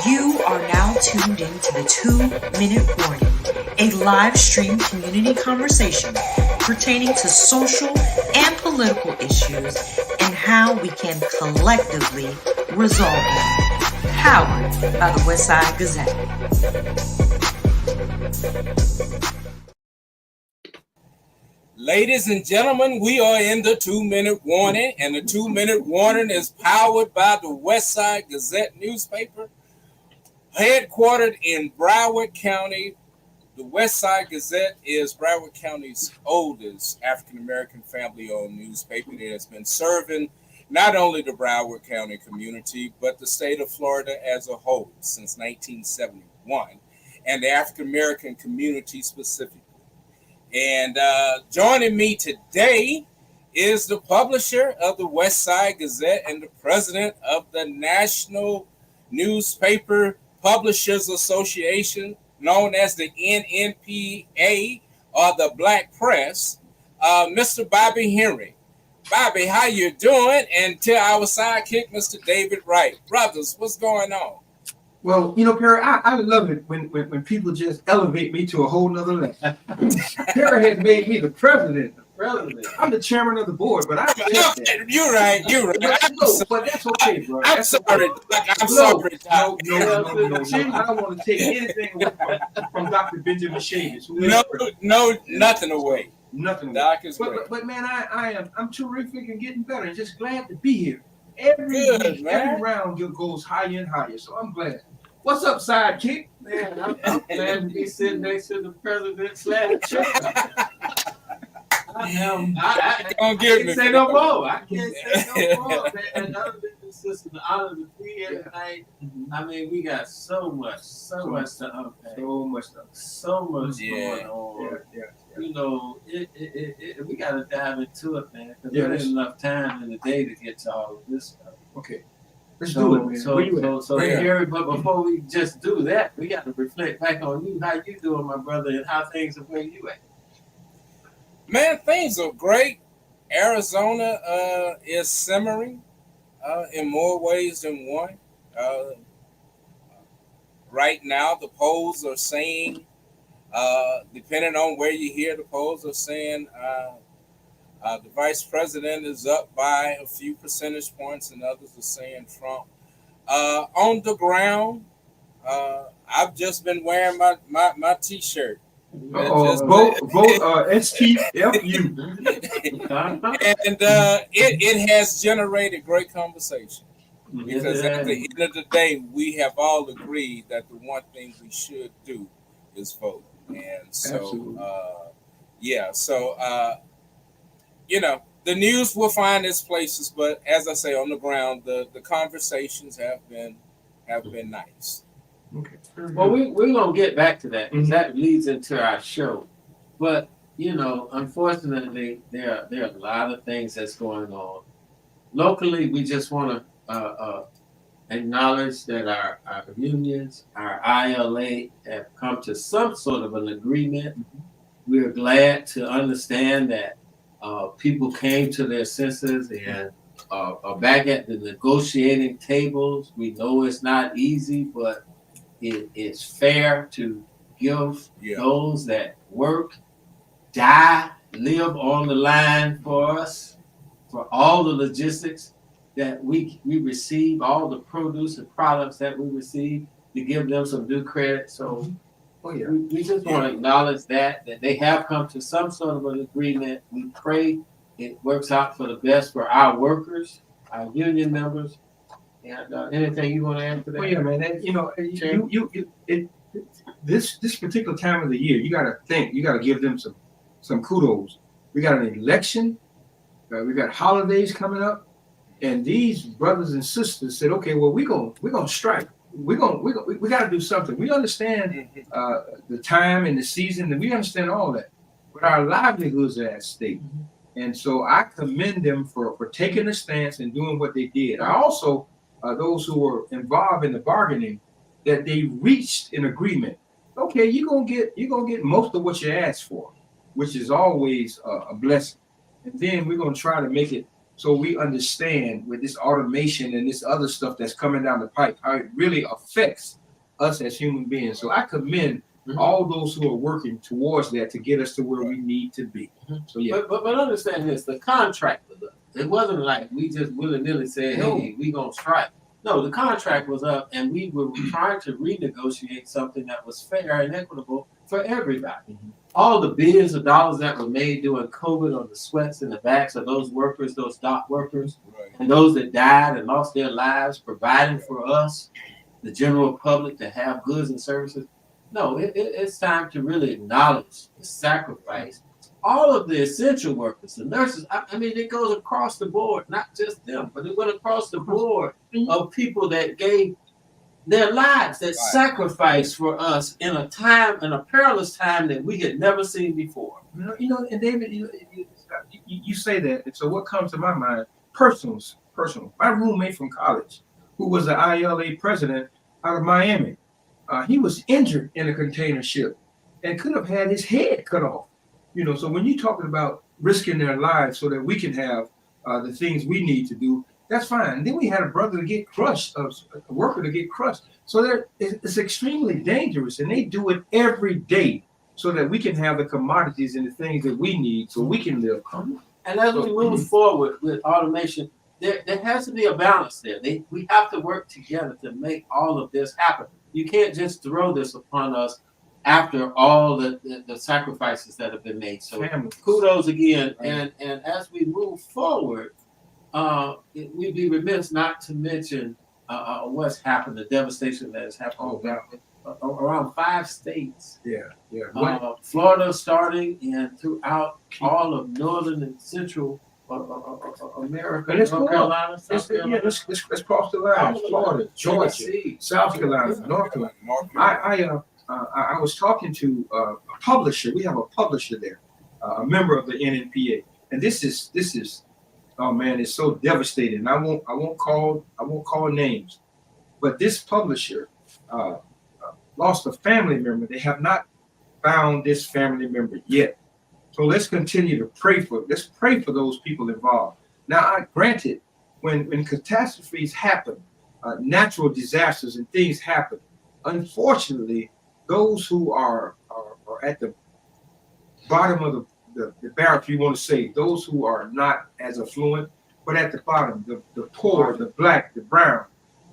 You are now tuned into the 2-Minute Warning, a live stream community conversation pertaining to social and political issues and how we can collectively resolve them. Powered by the Westside Gazette. Ladies and gentlemen, we are in the 2-Minute Warning, and the 2-Minute Warning is powered by the Westside Gazette newspaper, headquartered in Broward County. The Westside Gazette is Broward County's oldest African-American family-owned newspaper that has been serving not only the Broward County community, but the state of Florida as a whole since 1971, and the African-American community specifically. And joining me today is the publisher of the Westside Gazette and the president of the National Newspaper Publishers Association, known as the NNPA, or the Black Press, Mr. Bobby Henry. Bobby, how you doing? And to our sidekick, Mr. David Wright. Brothers, what's going on? Well, you know, Perry, I love it when people just elevate me to a whole nother level. Perry has made me the president. I'm the chairman of the board, but You're right. But that's okay, bro. I'm sorry. No. I don't want to take anything away from Dr. Benjamin Shavis. No, nothing away. Nothing. Doc is great. But man, I'm terrific and getting better and just glad to be here. Every round goes higher and higher, so I'm glad. What's up, sidekick? Man, I'm glad to be sitting next to the president / I can't say no more. I can't say no more, man. And other than the system, the honor to be here tonight. I mean, we got so much to unpack. So much going on. Yeah. You know, we got to dive into it, man, because there ain't enough time in the day to get to all of this stuff. Okay. Let's do it, man. So Gary, but before we just do that, we got to reflect back on you. How you doing, my brother, and how things are where you at? Man, things are great. Arizona is simmering in more ways than one. Right now, the polls are saying, depending on where you hear the polls are saying, the vice president is up by a few percentage points, and others are saying Trump. On the ground, I've just been wearing my T-shirt. Vote STFU. And it has generated great conversation, because at the end of the day, we have all agreed that the one thing we should do is vote. And so, you know, the news will find its places, but as I say, on the ground, the conversations have been nice. Okay. Well, we're gonna get back to that because that leads into our show. But you know, unfortunately, there are a lot of things that's going on locally. We just want to acknowledge that our unions, our ILA, have come to some sort of an agreement. We're glad to understand that people came to their senses and are back at the negotiating tables. We know it's not easy, but it's fair to give those that work, die, live on the line for us, for all the logistics that we receive, all the produce and products that we receive, to give them some due credit. So we just want to acknowledge that they have come to some sort of an agreement. We pray it works out for the best for our workers, our union members. And anything you want to add to that? Well, yeah, man. And, you know, this particular time of the year, you got to think. You got to give them some kudos. We got an election. We got holidays coming up, and these brothers and sisters said, "Okay, well, we're gonna strike. We got to do something. We understand the time and the season, and we understand all that, but our livelihoods are at stake." And so I commend them for taking a stance and doing what they did. I also those who were involved in the bargaining, that they reached an agreement. Okay, you're gonna get most of what you asked for, which is always a blessing. And then we're gonna try to make it so we understand with this automation and this other stuff that's coming down the pipe, how it really affects us as human beings. So I commend all those who are working towards that to get us to where we need to be. So yeah. But understand this, the contract was up. It wasn't like we just willy-nilly said, hey, we gonna strike. No, the contract was up and we were trying to renegotiate something that was fair and equitable for everybody. All the billions of dollars that were made during COVID on the sweats and the backs of those workers, those dock workers, and those that died and lost their lives providing for us, the general public, to have goods and services. No, it's time to really acknowledge the sacrifice. All of the essential workers, the nurses, I mean, it goes across the board, not just them, but it went across the board of people that gave their lives, that sacrificed for us in a time, in a perilous time that we had never seen before. And David, you say that, and so what comes to my mind? Personal. My roommate from college, who was the ILA president out of Miami, he was injured in a container ship and could have had his head cut off. So when you're talking about risking their lives so that we can have the things we need to do, that's fine. And then we had a brother to get crushed, a worker to get crushed. So it's extremely dangerous, and they do it every day so that we can have the commodities and the things that we need so we can live. And as we move forward with automation, there has to be a balance there. We have to work together to make all of this happen. You can't just throw this upon us after all the sacrifices that have been made. So kudos again. And as we move forward, we'd be remiss not to mention what's happened, the devastation that has happened around 5 states. Florida starting and throughout all of northern and central America, North Carolina, South Carolina. Let's cross the line. Florida, Georgia, South Carolina, North Carolina. I was talking to a publisher. We have a publisher there, a member of the NNPA, and this is oh man, it's so devastating. I won't call names, but this publisher lost a family member. They have not found this family member yet. So let's continue to pray for those people involved. Now, granted, when catastrophes happen, natural disasters and things happen, unfortunately, those who are at the bottom of the barrel, if you want to say, those who are not as affluent, but at the bottom, the poor, the black, the brown,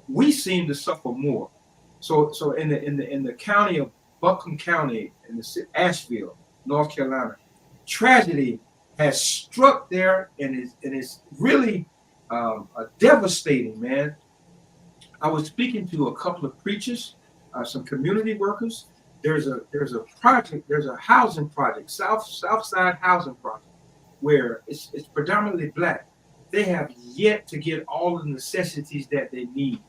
we seem to suffer more. So in the county of Buncombe County, in the Asheville, North Carolina, tragedy has struck there, and it's really devastating, man. I was speaking to a couple of preachers, some community workers. There's a project, there's a housing project, Southside housing project, where it's predominantly black. They have yet to get all the necessities that they need.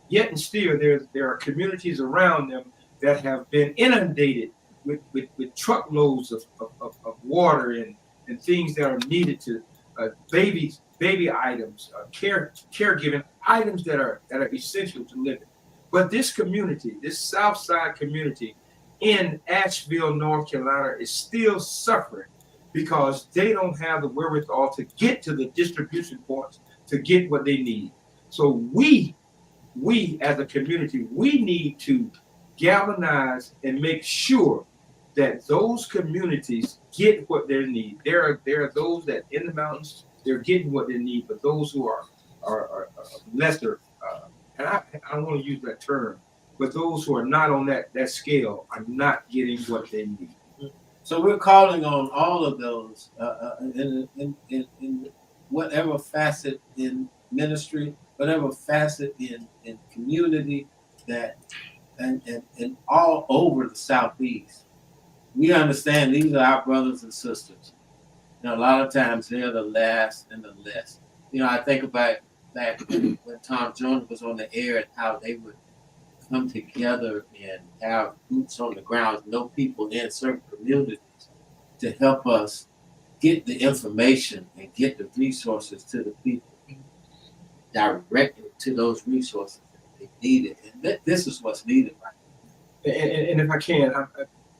Yet and still, there are communities around them that have been inundated with truckloads of water and things that are needed to baby items, caregiving items that are essential to living. But this community, this Southside community in Asheville, North Carolina, is still suffering because they don't have the wherewithal to get to the distribution points to get what they need. So we as a community, we need to galvanize and make sure that those communities get what they need. There are those that in the mountains, they're getting what they need, but those who are lesser, and I don't want to use that term, but those who are not on that scale are not getting what they need. So we're calling on all of those in whatever facet in ministry, whatever facet in community, that and all over the Southeast. We understand these are our brothers and sisters. A lot of times they're the last and the less. I think about back when Tom Jones was on the air and how they would come together and have boots on the ground, know people in certain communities to help us get the information and get the resources to the people, directly to those resources that they needed. And this is what's needed right now. And if I can,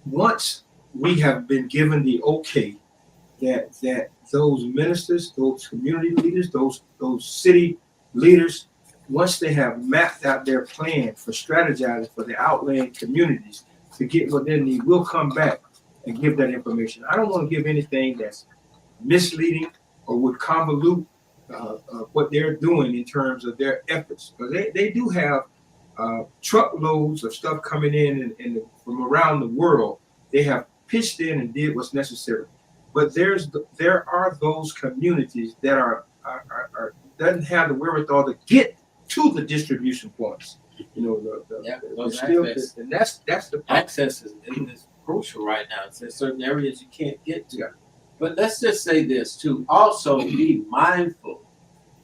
once we have been given the okay, that those ministers, those community leaders, those city leaders, once they have mapped out their plan for strategizing for the outlying communities to get what they need, will come back and give that information. I don't want to give anything that's misleading or would convolute what they're doing in terms of their efforts, because they do have truckloads of stuff coming in and from around the world. They have pitched in and did what's necessary, but there are those communities that are doesn't have the wherewithal to get to the distribution points. You know, those still, access. and that's the problem. Access is crucial right now. There's certain areas you can't get to. Yeah. But let's just say this too. Also, be mindful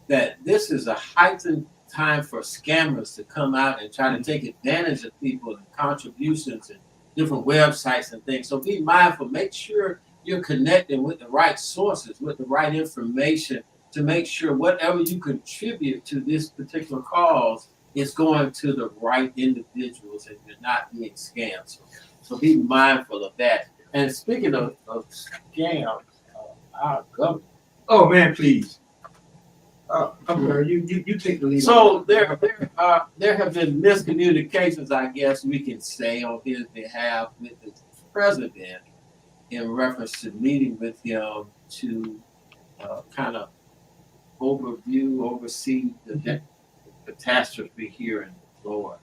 that this is a heightened time for scammers to come out and try to take advantage of people and contributions and different websites and things. So be mindful. Make sure you're connecting with the right sources, with the right information, to make sure whatever you contribute to this particular cause is going to the right individuals and you're not being scammed. So be mindful of that. And speaking of scams, our government. Oh man, please. I'm sorry, you take the lead. So there have been miscommunications, I guess we can say, on his behalf with the president in reference to meeting with him to kind of oversee the catastrophe here in Florida.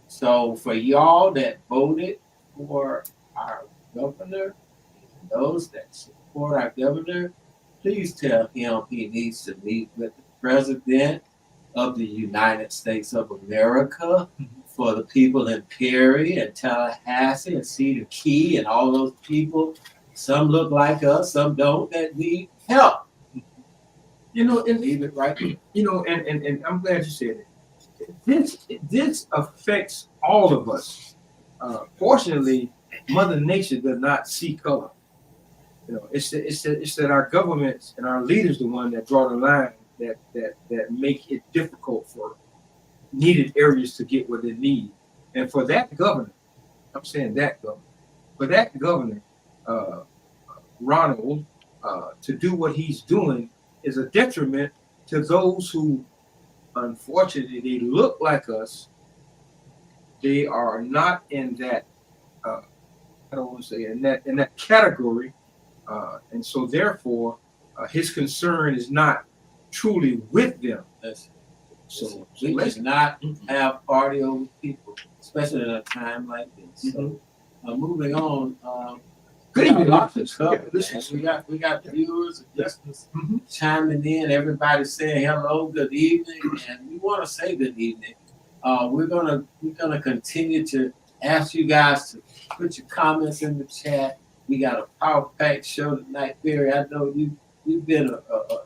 So for y'all that voted for our governor, and those that support our governor, please tell him he needs to meet with the president of the United States of America, for the people in Perry and Tallahassee and Cedar Key and all those people. Some look like us, some don't, that need help. You know, and Leave it right here. you know, and I'm glad you said it. This affects all of us. Fortunately, Mother Nature does not see color. You know, it's that our governments and our leaders the one that draw the line that make it difficult for needed areas to get what they need. And for that governor, I'm saying that governor, for that governor, Ronald, to do what he's doing is a detriment to those who, unfortunately, they look like us. They are not in that. I don't want to say in that category, and so therefore, his concern is not truly with them. So we should not have party over people, especially in a time like this. So, moving on. Good evening, lots of officers. stuff. We got viewers and listeners chiming in. Everybody saying hello, good evening, and we want to say good evening. We're gonna continue to ask you guys to put your comments in the chat. We got a power-packed show tonight, Barry. I know you've been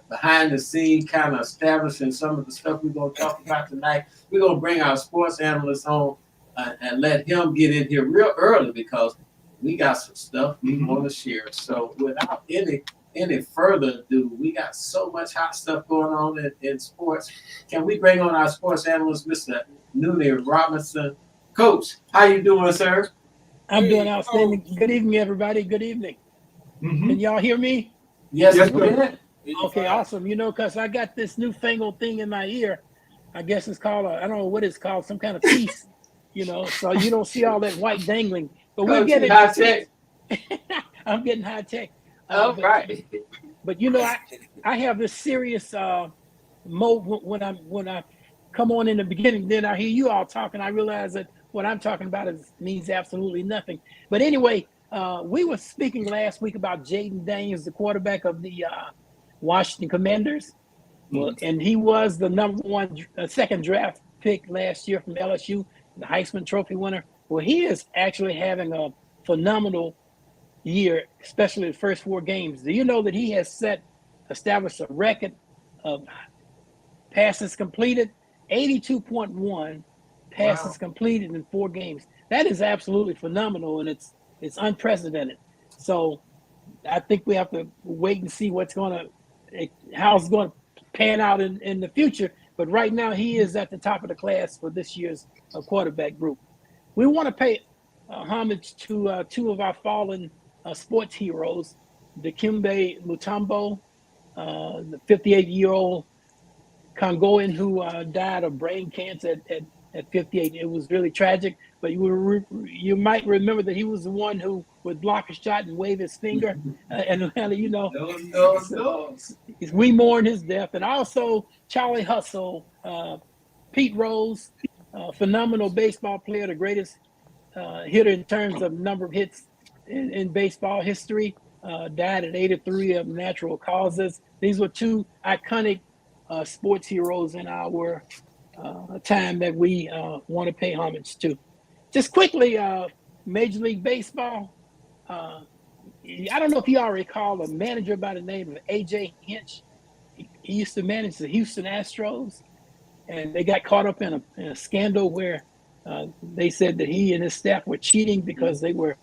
behind the scene, kind of establishing some of the stuff we're going to talk about tonight. We're going to bring our sports analyst on and let him get in here real early because we got some stuff we want to share. So without any further ado, we got so much hot stuff going on in sports. Can we bring on our sports analyst, Mr. Noonan Robinson? Coach, how you doing, sir? I'm doing outstanding. Good evening, everybody. Good evening. Can y'all hear me? Yes, Yes, we sir. can. Okay, awesome. You know, because I got this newfangled thing in my ear. I guess it's called, I don't know what it's called, some kind of piece, you know, so you don't see all that white dangling. But we'll get it. High tech. I'm getting high tech. Right. But you know, I have this serious mode when I come on in the beginning. Then I hear you all talking. I realize that what I'm talking about means absolutely nothing. But anyway, we were speaking last week about Jaden Daniels, the quarterback of the Washington Commanders. Well, and he was the second draft pick last year from LSU, the Heisman Trophy winner. Well, he is actually having a phenomenal year, especially the first 4 games. Do you know that he has established a record of passes completed, 82.1 passes completed in 4 games? That is absolutely phenomenal, and it's unprecedented. So I think we have to wait and see how it's going to pan out in the future. But right now, he is at the top of the class for this year's quarterback group. We want to pay homage to 2 of our fallen sports heroes. Dikembe Mutombo, the 58-year-old Congoan who died of brain cancer at 58. It was really tragic, but you might remember that he was the one who would block a shot and wave his finger. And you know, No. we mourn his death. And also Charlie Hustle, Pete Rose, phenomenal baseball player, the greatest hitter in terms of number of hits in baseball history, died at 83 of natural causes. These were two iconic sports heroes in our time that we want to pay homage to. Just quickly, Major League Baseball. I don't know if you all recall a manager by the name of A.J. Hinch. He used to manage the Houston Astros, and they got caught up in a scandal where they said that he and his staff were cheating because they were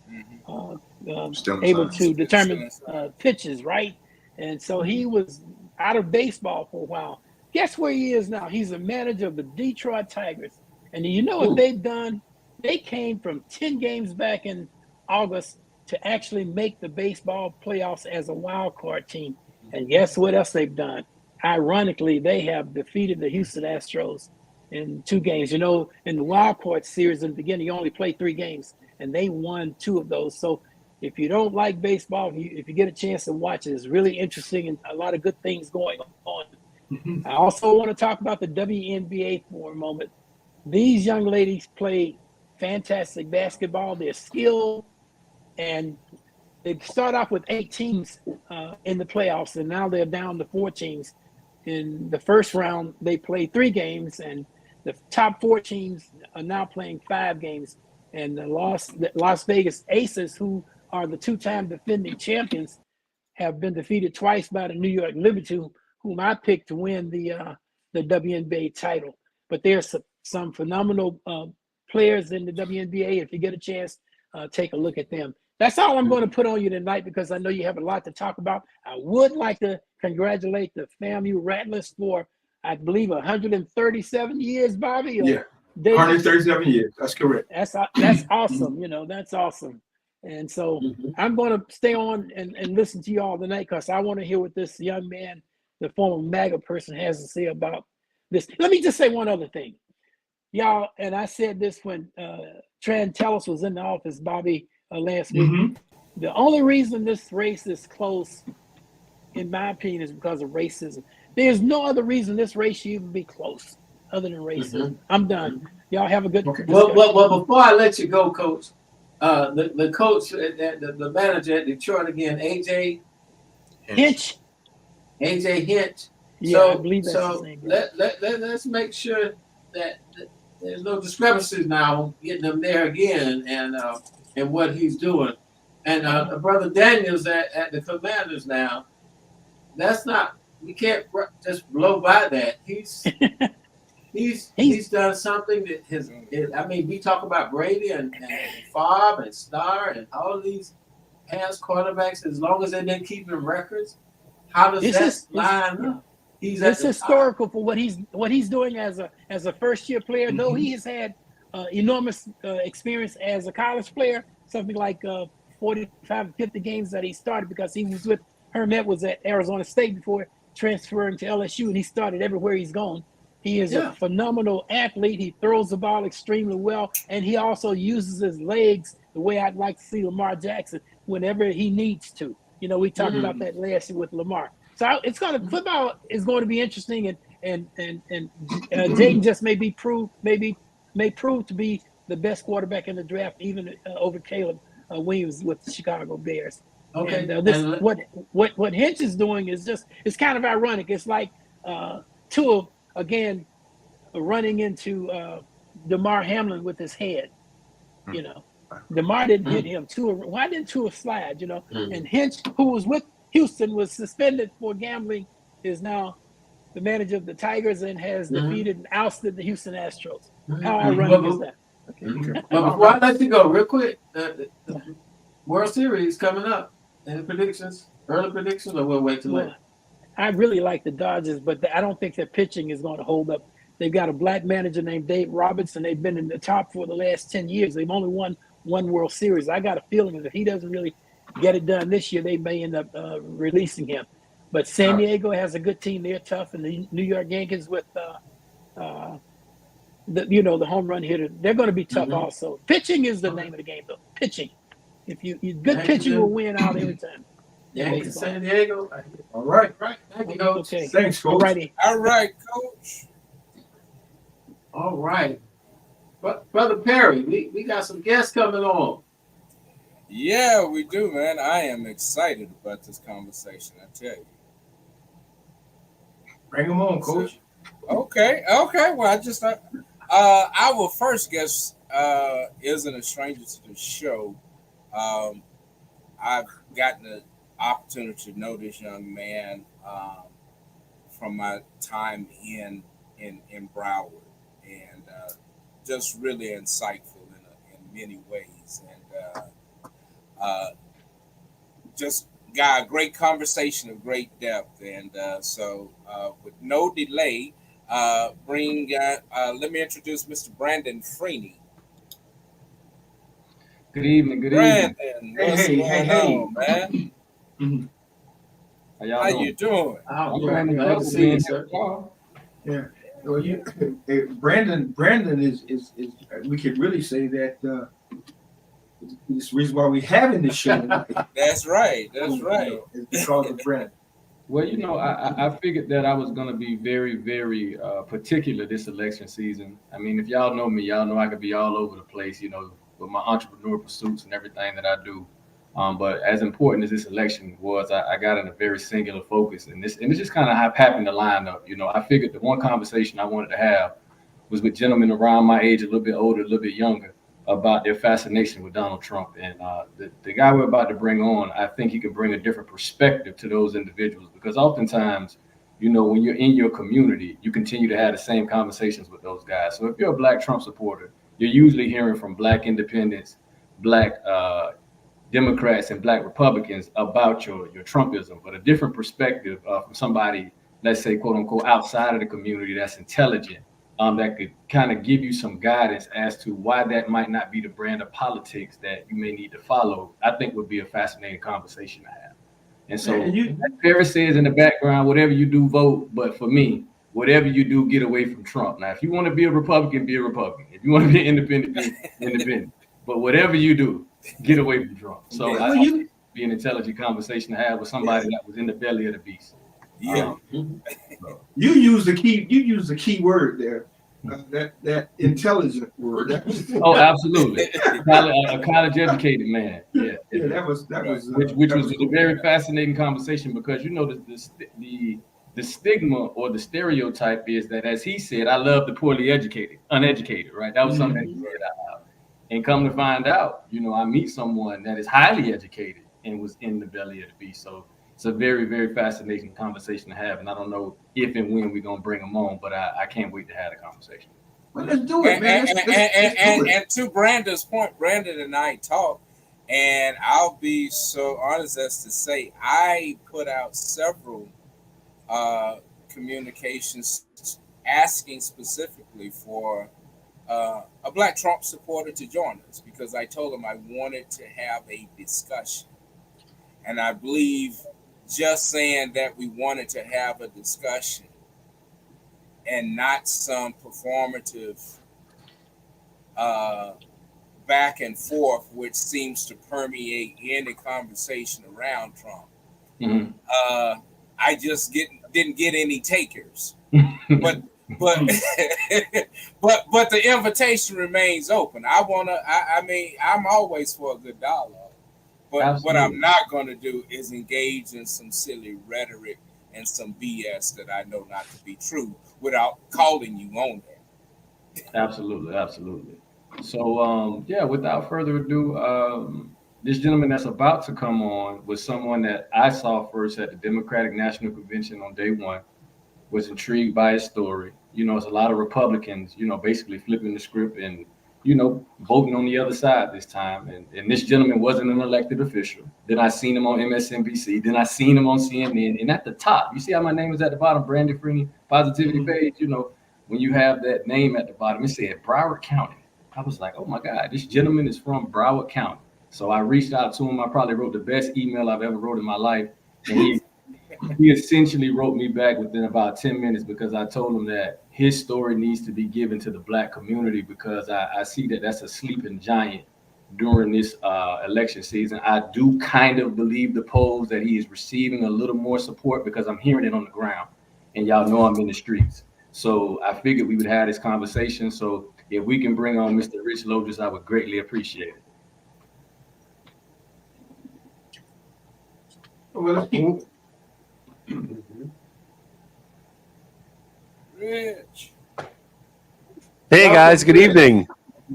able to determine pitches, right? And so he was out of baseball for a while. Guess where he is now? He's a manager of the Detroit Tigers. And you know what they've done? They came from 10 games back in August to actually make the baseball playoffs as a wild card team. And guess what else they've done? Ironically, they have defeated the Houston Astros in 2 games. You know, in the wild card series in the beginning, you only play 3 games, and they won 2 of those. So if you don't like baseball, if you get a chance to watch it, it's really interesting and a lot of good things going on. I also want to talk about the WNBA for a moment. These young ladies play fantastic basketball. They're skilled, and they start off with 8 teams in the playoffs, and now they're down to 4 teams. In the first round, they played 3 games, and the top 4 teams are now playing 5 games. And the Las Vegas Aces, who are the 2-time defending champions, have been defeated twice by the New York Liberty, whom I picked to win the WNBA title. But there's some phenomenal players in the WNBA. If you get a chance, take a look at them. That's all I'm going to put on you tonight because I know you have a lot to talk about. I would like to congratulate the FAMU Rattlers for, I believe, 137 years, Bobby. Yeah, 137 years. That's correct. That's awesome. You know, that's awesome. And so I'm going to stay on and listen to you all tonight because I want to hear what this young man, the former MAGA person, has to say about this. Let me just say one other thing. Y'all, and I said this when Tran Tellis was in the office, Bobby, last week. The only reason this race is close, in my opinion, is because of racism. There's no other reason this race should even be close other than racism. I'm done. Y'all have a good discussion. Well, before I let you go, Coach, the coach, the manager at Detroit again, AJ Hinch. AJ Hinch. Yeah, so, I believe that's so his name. let's make sure that there's no discrepancies now getting him there again and what he's doing. And Brother Daniels at the Commanders now, that's not, we can't just blow by that. He's done something that I mean, we talk about Brady and Favre and Starr and all these past quarterbacks, as long as they've been keeping records, how does that line up? It's historical for what he's doing as a first-year player. Though he has had enormous experience as a college player, something like 45, 50 games that he started because he was with Hermet, was at Arizona State before transferring to LSU, and he started everywhere he's gone. He is a phenomenal athlete. He throws the ball extremely well, and he also uses his legs the way I'd like to see Lamar Jackson whenever he needs to. You know, we talked about that last year with Lamar. So football is going to be interesting, and Jayden just may prove to be the best quarterback in the draft, even over Caleb Williams with the Chicago Bears. Okay. And what Hinch is doing is it's kind of ironic. It's like Tua again running into DeMar Hamlin with his head. You know, DeMar didn't hit him. Why didn't Tua slide? You know, and Hinch, who was with Houston, was suspended for gambling, is now the manager of the Tigers and has defeated and ousted the Houston Astros. How ironic is that? Okay. But before I let you go, real quick, the World Series coming up. Any predictions? Early predictions, or we'll wait till later? I really like the Dodgers, but I don't think their pitching is going to hold up. They've got a black manager named Dave Roberts, and they've been in the top for the last 10 years. They've only won 1 World Series. I got a feeling that if he doesn't really get it done this year, they may end up releasing him. But San Diego has a good team. They're tough, and the New York Yankees with the home run hitter, they're going to be tough also. Pitching is the name of the game, though. Pitching. If you good pitching will win out every time. Yankees, San Diego. All right. Thank you, Coach. Okay. Thanks, Coach. All right, Coach. All right. But Brother Perry, we got some guests coming on. Yeah, we do, man. I am excited about this conversation, I tell you. Bring them on, Coach. Okay. Well, our first guest isn't a stranger to the show. I've gotten the opportunity to know this young man from my time in Broward, and just really insightful in many ways, and just got a great conversation of great depth. And so with no delay, let me introduce Mr. Brandon Freeney. Good evening. Brandon, what's going on, man? How you doing? Glad to see you, sir. Yeah. Well, Brandon is we could really say that it's the reason why we're having this show. That's right. It's because of Brandon. Well, I figured that I was going to be very, very particular this election season. I mean, if y'all know me, y'all know I could be all over the place, with my entrepreneur pursuits and everything that I do. But as important as this election was, I got in a very singular focus, and it's just kind of happened to line up. I figured the one conversation I wanted to have was with gentlemen around my age, a little bit older, a little bit younger, about their fascination with Donald Trump. And the guy we're about to bring on, I think he can bring a different perspective to those individuals, because oftentimes, when you're in your community, you continue to have the same conversations with those guys. So if you're a Black Trump supporter, you're usually hearing from Black independents, Black Democrats, and Black Republicans about your Trumpism, but a different perspective from somebody, let's say, quote unquote, outside of the community that's intelligent, that could kind of give you some guidance as to why that might not be the brand of politics that you may need to follow. I think would be a fascinating conversation to have. And so, as Perry says in the background, whatever you do, vote. But for me, whatever you do, get away from Trump. Now, if you want to be a Republican, be a Republican. If you want to be independent, be independent. But whatever you do, get away from Trump. So I think it'd be an intelligent conversation to have with somebody that was in the belly of the beast. Yeah. You use the key word there. That intelligent word. Oh, absolutely. A college educated man. Yeah. That was which was a very fascinating conversation, because the stigma or the stereotype is that, as he said, I love the poorly uneducated, right? That was something that he said out loud. And come to find out, I meet someone that is highly educated and was in the belly of the beast. So it's a very, very fascinating conversation to have. And I don't know if and when we're going to bring them on, but I can't wait to have the conversation. Well, let's do it, man. And to Brandon's point, Brandon and I talked, and I'll be so honest as to say, I put out several communications asking specifically for a Black Trump supporter to join us, because I told him I wanted to have a discussion. And I believe just saying that we wanted to have a discussion and not some performative back and forth, which seems to permeate any conversation around Trump. Mm-hmm. I just didn't get any takers, but the invitation remains open. I'm always for a good dialogue, but Absolutely. What I'm not going to do is engage in some silly rhetoric and some BS that I know not to be true without calling you on that. Absolutely. So, without further ado, this gentleman that's about to come on was someone that I saw first at the Democratic National Convention on day one, was intrigued by his story. It's a lot of Republicans, basically flipping the script and, voting on the other side this time. And this gentleman wasn't an elected official. Then I seen him on MSNBC. Then I seen him on CNN. And at the top, you see how my name is at the bottom, Brandon Freeney, Positivity page? When you have that name at the bottom, it said Broward County. I was like, oh my God, this gentleman is from Broward County. So I reached out to him. I probably wrote the best email I've ever wrote in my life. And he essentially wrote me back within about 10 minutes because I told him that his story needs to be given to the Black community because I see that that's a sleeping giant during this election season. I do kind of believe the polls that he is receiving a little more support because I'm hearing it on the ground. And y'all know I'm in the streets. So I figured we would have this conversation. So if we can bring on Mr. Rich Logis, I would greatly appreciate it. Well, let's keep. Rich. Hey guys, good evening.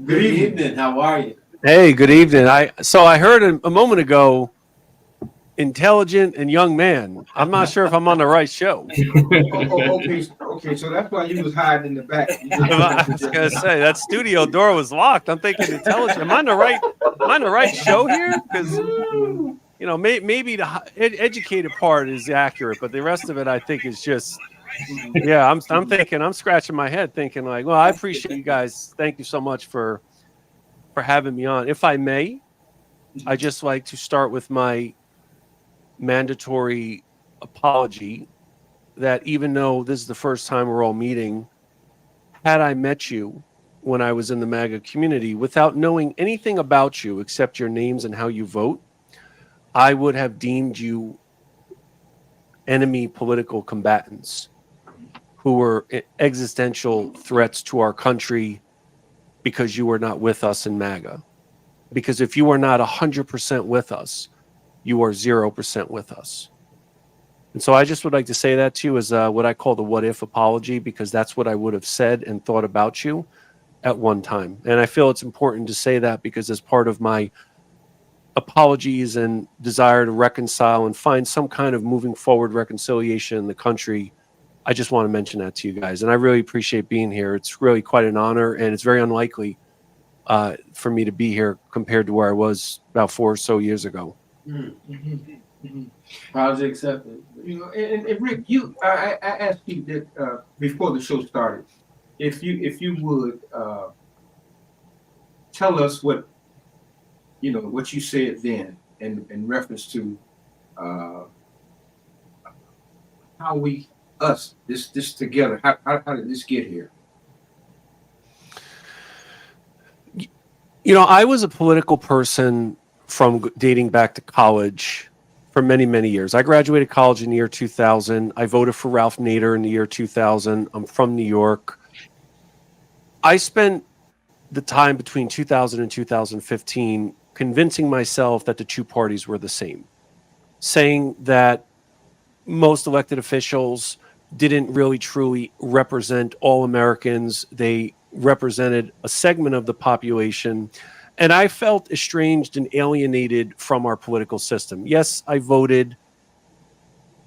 Good evening. How are you? Hey, good evening. I heard a moment ago, intelligent and young man. I'm not sure if I'm on the right show. Okay, so that's why you was hiding in the back. I was gonna say that studio door was locked. I'm thinking intelligent. Am I on the right show here? Because maybe the educated part is accurate, but the rest of it I think is just. Yeah, I'm thinking. I'm scratching my head, thinking like, well, I appreciate you guys. Thank you so much for having me on. If I may, I just like to start with my mandatory apology that even though this is the first time we're all meeting, had I met you when I was in the MAGA community without knowing anything about you except your names and how you vote, I would have deemed you enemy political combatants who were existential threats to our country because you were not with us in MAGA. Because if you are not 100% with us, you are 0% with us. And so I just would like to say that to you as what I call the what if apology, because that's what I would have said and thought about you at one time. And I feel it's important to say that because as part of my apologies and desire to reconcile and find some kind of moving forward reconciliation in the country, I just want to mention that to you guys. And I really appreciate being here. It's really quite an honor, and it's very unlikely for me to be here compared to where I was about 4 or so years ago. Apology accepted. And Rick, I asked you that before the show started, if you would tell us what you said then in reference to how this together, how did this get here? I was a political person from dating back to college for many, many years. I graduated college in the year 2000. I voted for Ralph Nader in the year 2000. I'm from New York. I spent the time between 2000 and 2015 convincing myself that the two parties were the same, saying that most elected officials didn't really truly represent all Americans. They represented a segment of the population. And I felt estranged and alienated from our political system. Yes, I voted.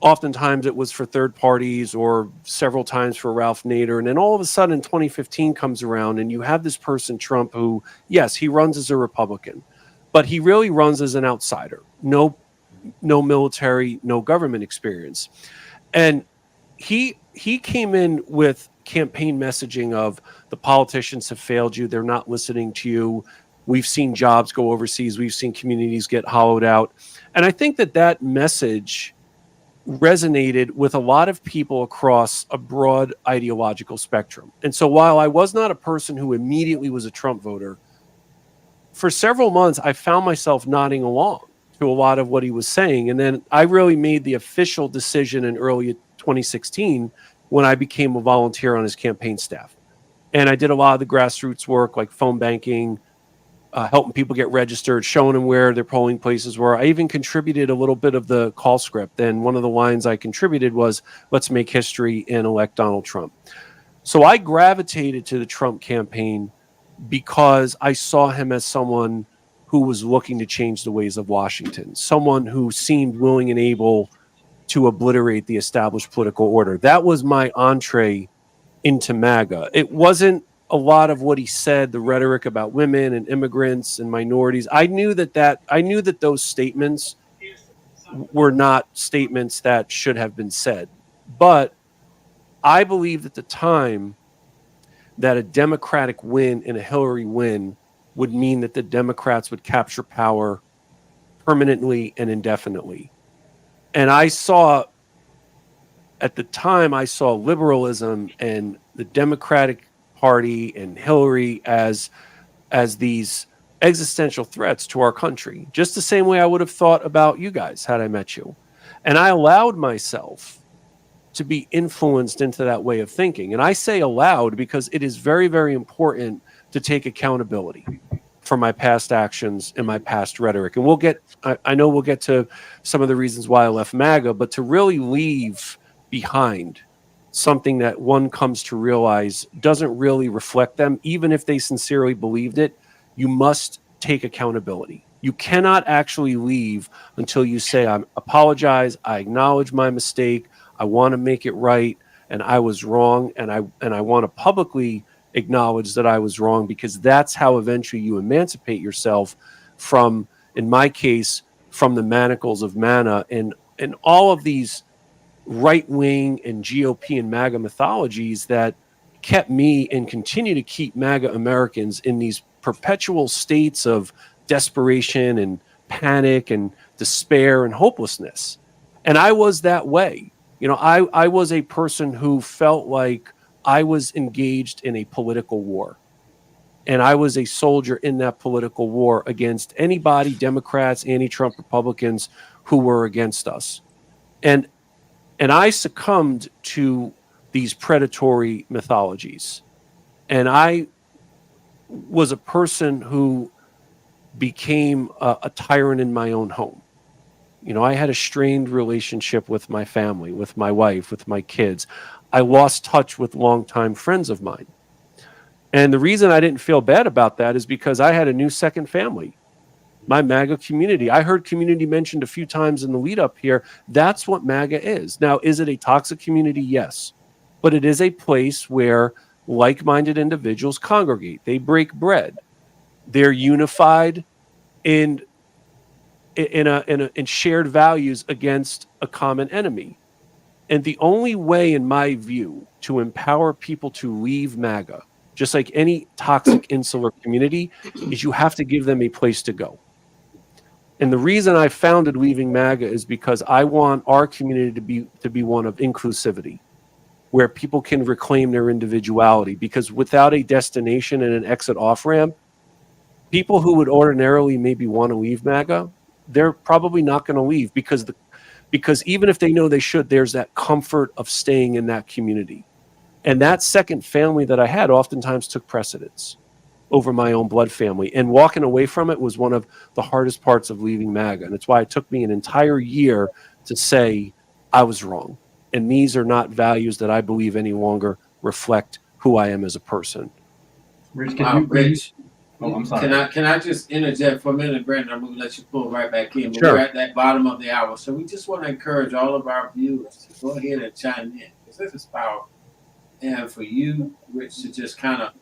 Oftentimes it was for third parties or several times for Ralph Nader. And then all of a sudden 2015 comes around and you have this person, Trump, who, yes, he runs as a Republican, but he really runs as an outsider. No military, no government experience. And he came in with campaign messaging of the politicians have failed you. They're not listening to you. We've seen jobs go overseas. We've seen communities get hollowed out. And I think that message resonated with a lot of people across a broad ideological spectrum. And so while I was not a person who immediately was a Trump voter, for several months, I found myself nodding along to a lot of what he was saying. And then I really made the official decision in early 2016 when I became a volunteer on his campaign staff. And I did a lot of the grassroots work like phone banking, helping people get registered, showing them where their polling places were. I even contributed a little bit of the call script. And one of the lines I contributed was, let's make history and elect Donald Trump. So I gravitated to the Trump campaign because I saw him as someone who was looking to change the ways of Washington, someone who seemed willing and able to obliterate the established political order. That was my entree into MAGA. It wasn't a lot of what he said, the rhetoric about women and immigrants and minorities. I knew that those statements were not statements that should have been said. But I believed at the time that a Democratic win and a Hillary win would mean that the Democrats would capture power permanently and indefinitely. And I saw, at the time, I saw liberalism and the Democratic Party and Hillary as these existential threats to our country, just the same way I would have thought about you guys had I met you. And I allowed myself to be influenced into that way of thinking. And I say allowed because it is very, very important to take accountability for my past actions and my past rhetoric. And we'll get, I know we'll get to some of the reasons why I left MAGA, but to really leave behind something that one comes to realize doesn't really reflect them, even if they sincerely believed it, you must take accountability. You cannot actually leave until you say, I apologize, I acknowledge my mistake, I want to make it right, and I was wrong, and I want to publicly acknowledge that I was wrong, because that's how eventually you emancipate yourself from, in my case, from the manacles of MANA and all of these right-wing and GOP and MAGA mythologies that kept me and continue to keep MAGA Americans in these perpetual states of desperation and panic and despair and hopelessness. And I was that way. You know, I was a person who felt like I was engaged in a political war. And I was a soldier in that political war against anybody, Democrats, anti-Trump Republicans, who were against us. And I succumbed to these predatory mythologies. And I was a person who became a tyrant in my own home. You know, I had a strained relationship with my family, with my wife, with my kids. I lost touch with longtime friends of mine. And the reason I didn't feel bad about that is because I had a new second family, my MAGA community. I heard community mentioned a few times in the lead up here. That's what MAGA is. Now, is it a toxic community? Yes. But it is a place where like-minded individuals congregate. They break bread. They're unified in shared values against a common enemy. And the only way, in my view, to empower people to leave MAGA, just like any toxic insular community, is you have to give them a place to go. And the reason I founded Leaving MAGA is because I want our community to be one of inclusivity, where people can reclaim their individuality. Because without a destination and an exit off-ramp, people who would ordinarily maybe want to leave MAGA, they're probably not going to leave because even if they know they should, there's that comfort of staying in that community. And that second family that I had oftentimes took precedence over my own blood family. And walking away from it was one of the hardest parts of leaving MAGA. And it's why it took me an entire year to say I was wrong. And these are not values that I believe any longer reflect who I am as a person. Rich, Rich. Oh, I'm sorry. Can I just interject for a minute, Brandon? I'm going to let you pull right back in. But Sure. we're at that bottom of the hour. So we just want to encourage all of our viewers to go ahead and chime in, because this is powerful. And for you, Rich, to just kind of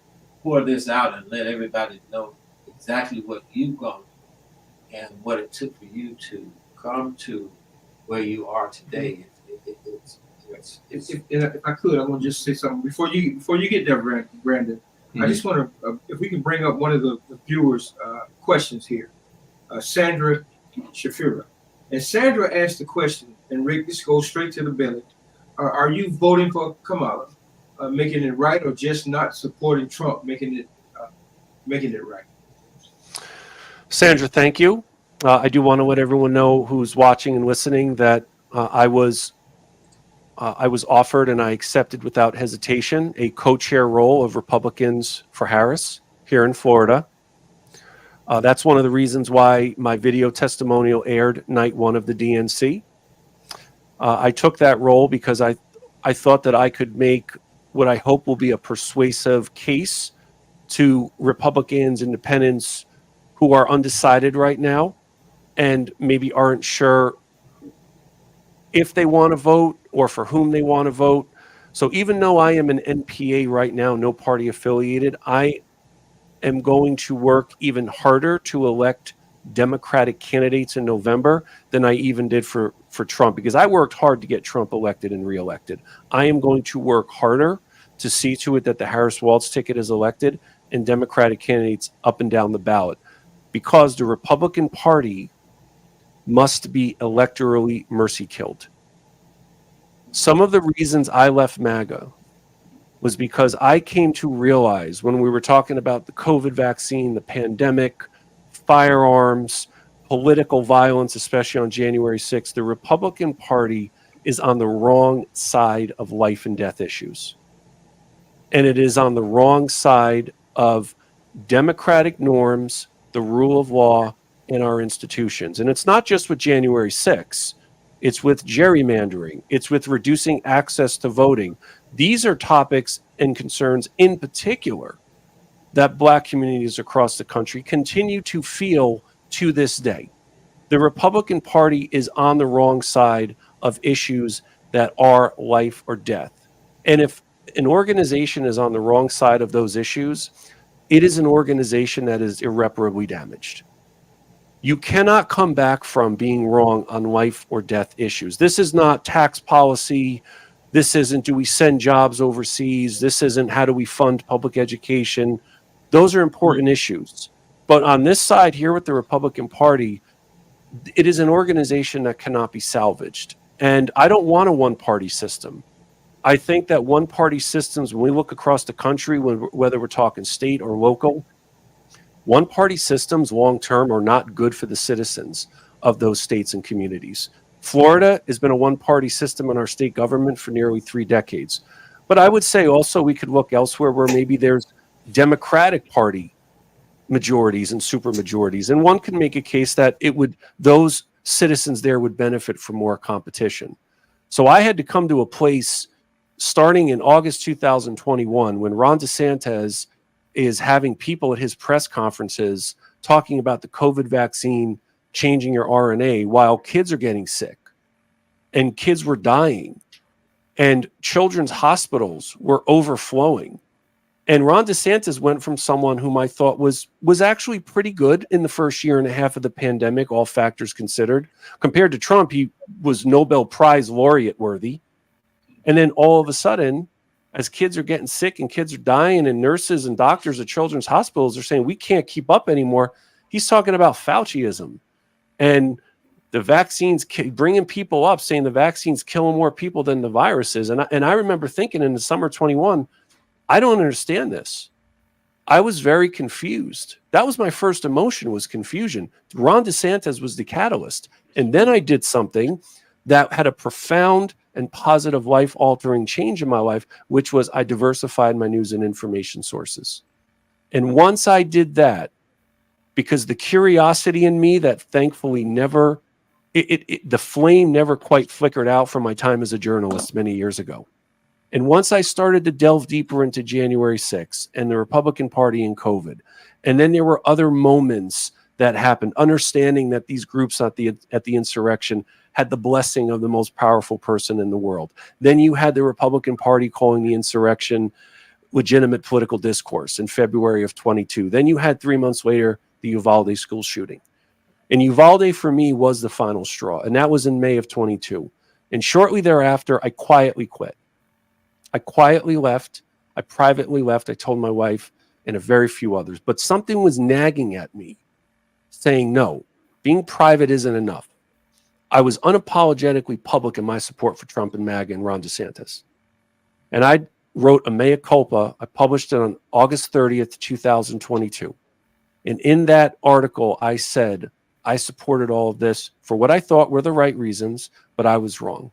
pour this out and let everybody know exactly what you've gone through and what it took for you to come to where you are today. If I could, I want to just say something before you get there, Brandon. Mm-hmm. I just want to, if we can bring up one of the viewers' questions here, Sandra Shafira. And Sandra asked the question, and Rick, this goes straight to the belly. Are you voting for Kamala, making it right, or just not supporting Trump, making it right? Sandra, thank you. I do want to let everyone know who's watching and listening that I was offered and I accepted without hesitation a co-chair role of Republicans for Harris here in Florida. That's one of the reasons why my video testimonial aired night one of the DNC. I took that role because I thought that I could make what I hope will be a persuasive case to Republicans, independents who are undecided right now and maybe aren't sure if they want to vote or for whom they want to vote. So even though I am an NPA right now, no party affiliated, I am going to work even harder to elect Democratic candidates in November than I even did for Trump, because I worked hard to get Trump elected and reelected. I am going to work harder to see to it that the Harris-Walz ticket is elected and Democratic candidates up and down the ballot, because the Republican Party must be electorally mercy killed. Some of the reasons I left MAGA was because I came to realize, when we were talking about the COVID vaccine, the pandemic, firearms, political violence, especially on January 6th, the Republican Party is on the wrong side of life and death issues. And it is on the wrong side of democratic norms, the rule of law, and our institutions. And it's not just with January 6th. It's with gerrymandering. It's with reducing access to voting. These are topics and concerns in particular that Black communities across the country continue to feel to this day. The Republican Party is on the wrong side of issues that are life or death. And if an organization is on the wrong side of those issues, it is an organization that is irreparably damaged. You cannot come back from being wrong on life or death issues. This is not tax policy. This isn't, do we send jobs overseas? This isn't, how do we fund public education? Those are important issues. But on this side here with the Republican Party, it is an organization that cannot be salvaged. And I don't want a one-party system. I think that one-party systems, when we look across the country, whether we're talking state or local, one-party systems long-term are not good for the citizens of those states and communities. Florida has been a one-party system in our state government for nearly 3 decades. But I would say also we could look elsewhere where maybe there's Democratic Party majorities and supermajorities. And one can make a case that those citizens there would benefit from more competition. So I had to come to a place starting in August 2021 when Ron DeSantis is having people at his press conferences talking about the COVID vaccine changing your RNA while kids are getting sick and kids were dying and children's hospitals were overflowing. And Ron DeSantis went from someone whom I thought was actually pretty good in the first year and a half of the pandemic, all factors considered. Compared to Trump, he was Nobel Prize laureate worthy. And then all of a sudden, as kids are getting sick and kids are dying and nurses and doctors at children's hospitals are saying, we can't keep up anymore. He's talking about Fauciism and the vaccines, bringing people up, saying the vaccines killing more people than the viruses. And I remember thinking in the summer 21, I don't understand this. I was very confused. That was my first emotion, was confusion. Ron DeSantis was the catalyst. And then I did something that had a profound and positive life-altering change in my life, which was I diversified my news and information sources. And once I did that, because the curiosity in me that thankfully never, the flame never quite flickered out from my time as a journalist many years ago. And once I started to delve deeper into January 6th and the Republican Party and COVID, and then there were other moments that happened, understanding that these groups at the insurrection had the blessing of the most powerful person in the world. Then you had the Republican Party calling the insurrection legitimate political discourse in February of 22. Then you had 3 months later, the Uvalde school shooting. And Uvalde for me was the final straw. And that was in May of 22. And shortly thereafter, I quietly quit. I quietly left. I privately left. I told my wife and a very few others. But something was nagging at me, saying, no, being private isn't enough. I was unapologetically public in my support for Trump and MAGA and Ron DeSantis. And I wrote a mea culpa. I published it on August 30th, 2022. And in that article, I said, I supported all of this for what I thought were the right reasons, but I was wrong.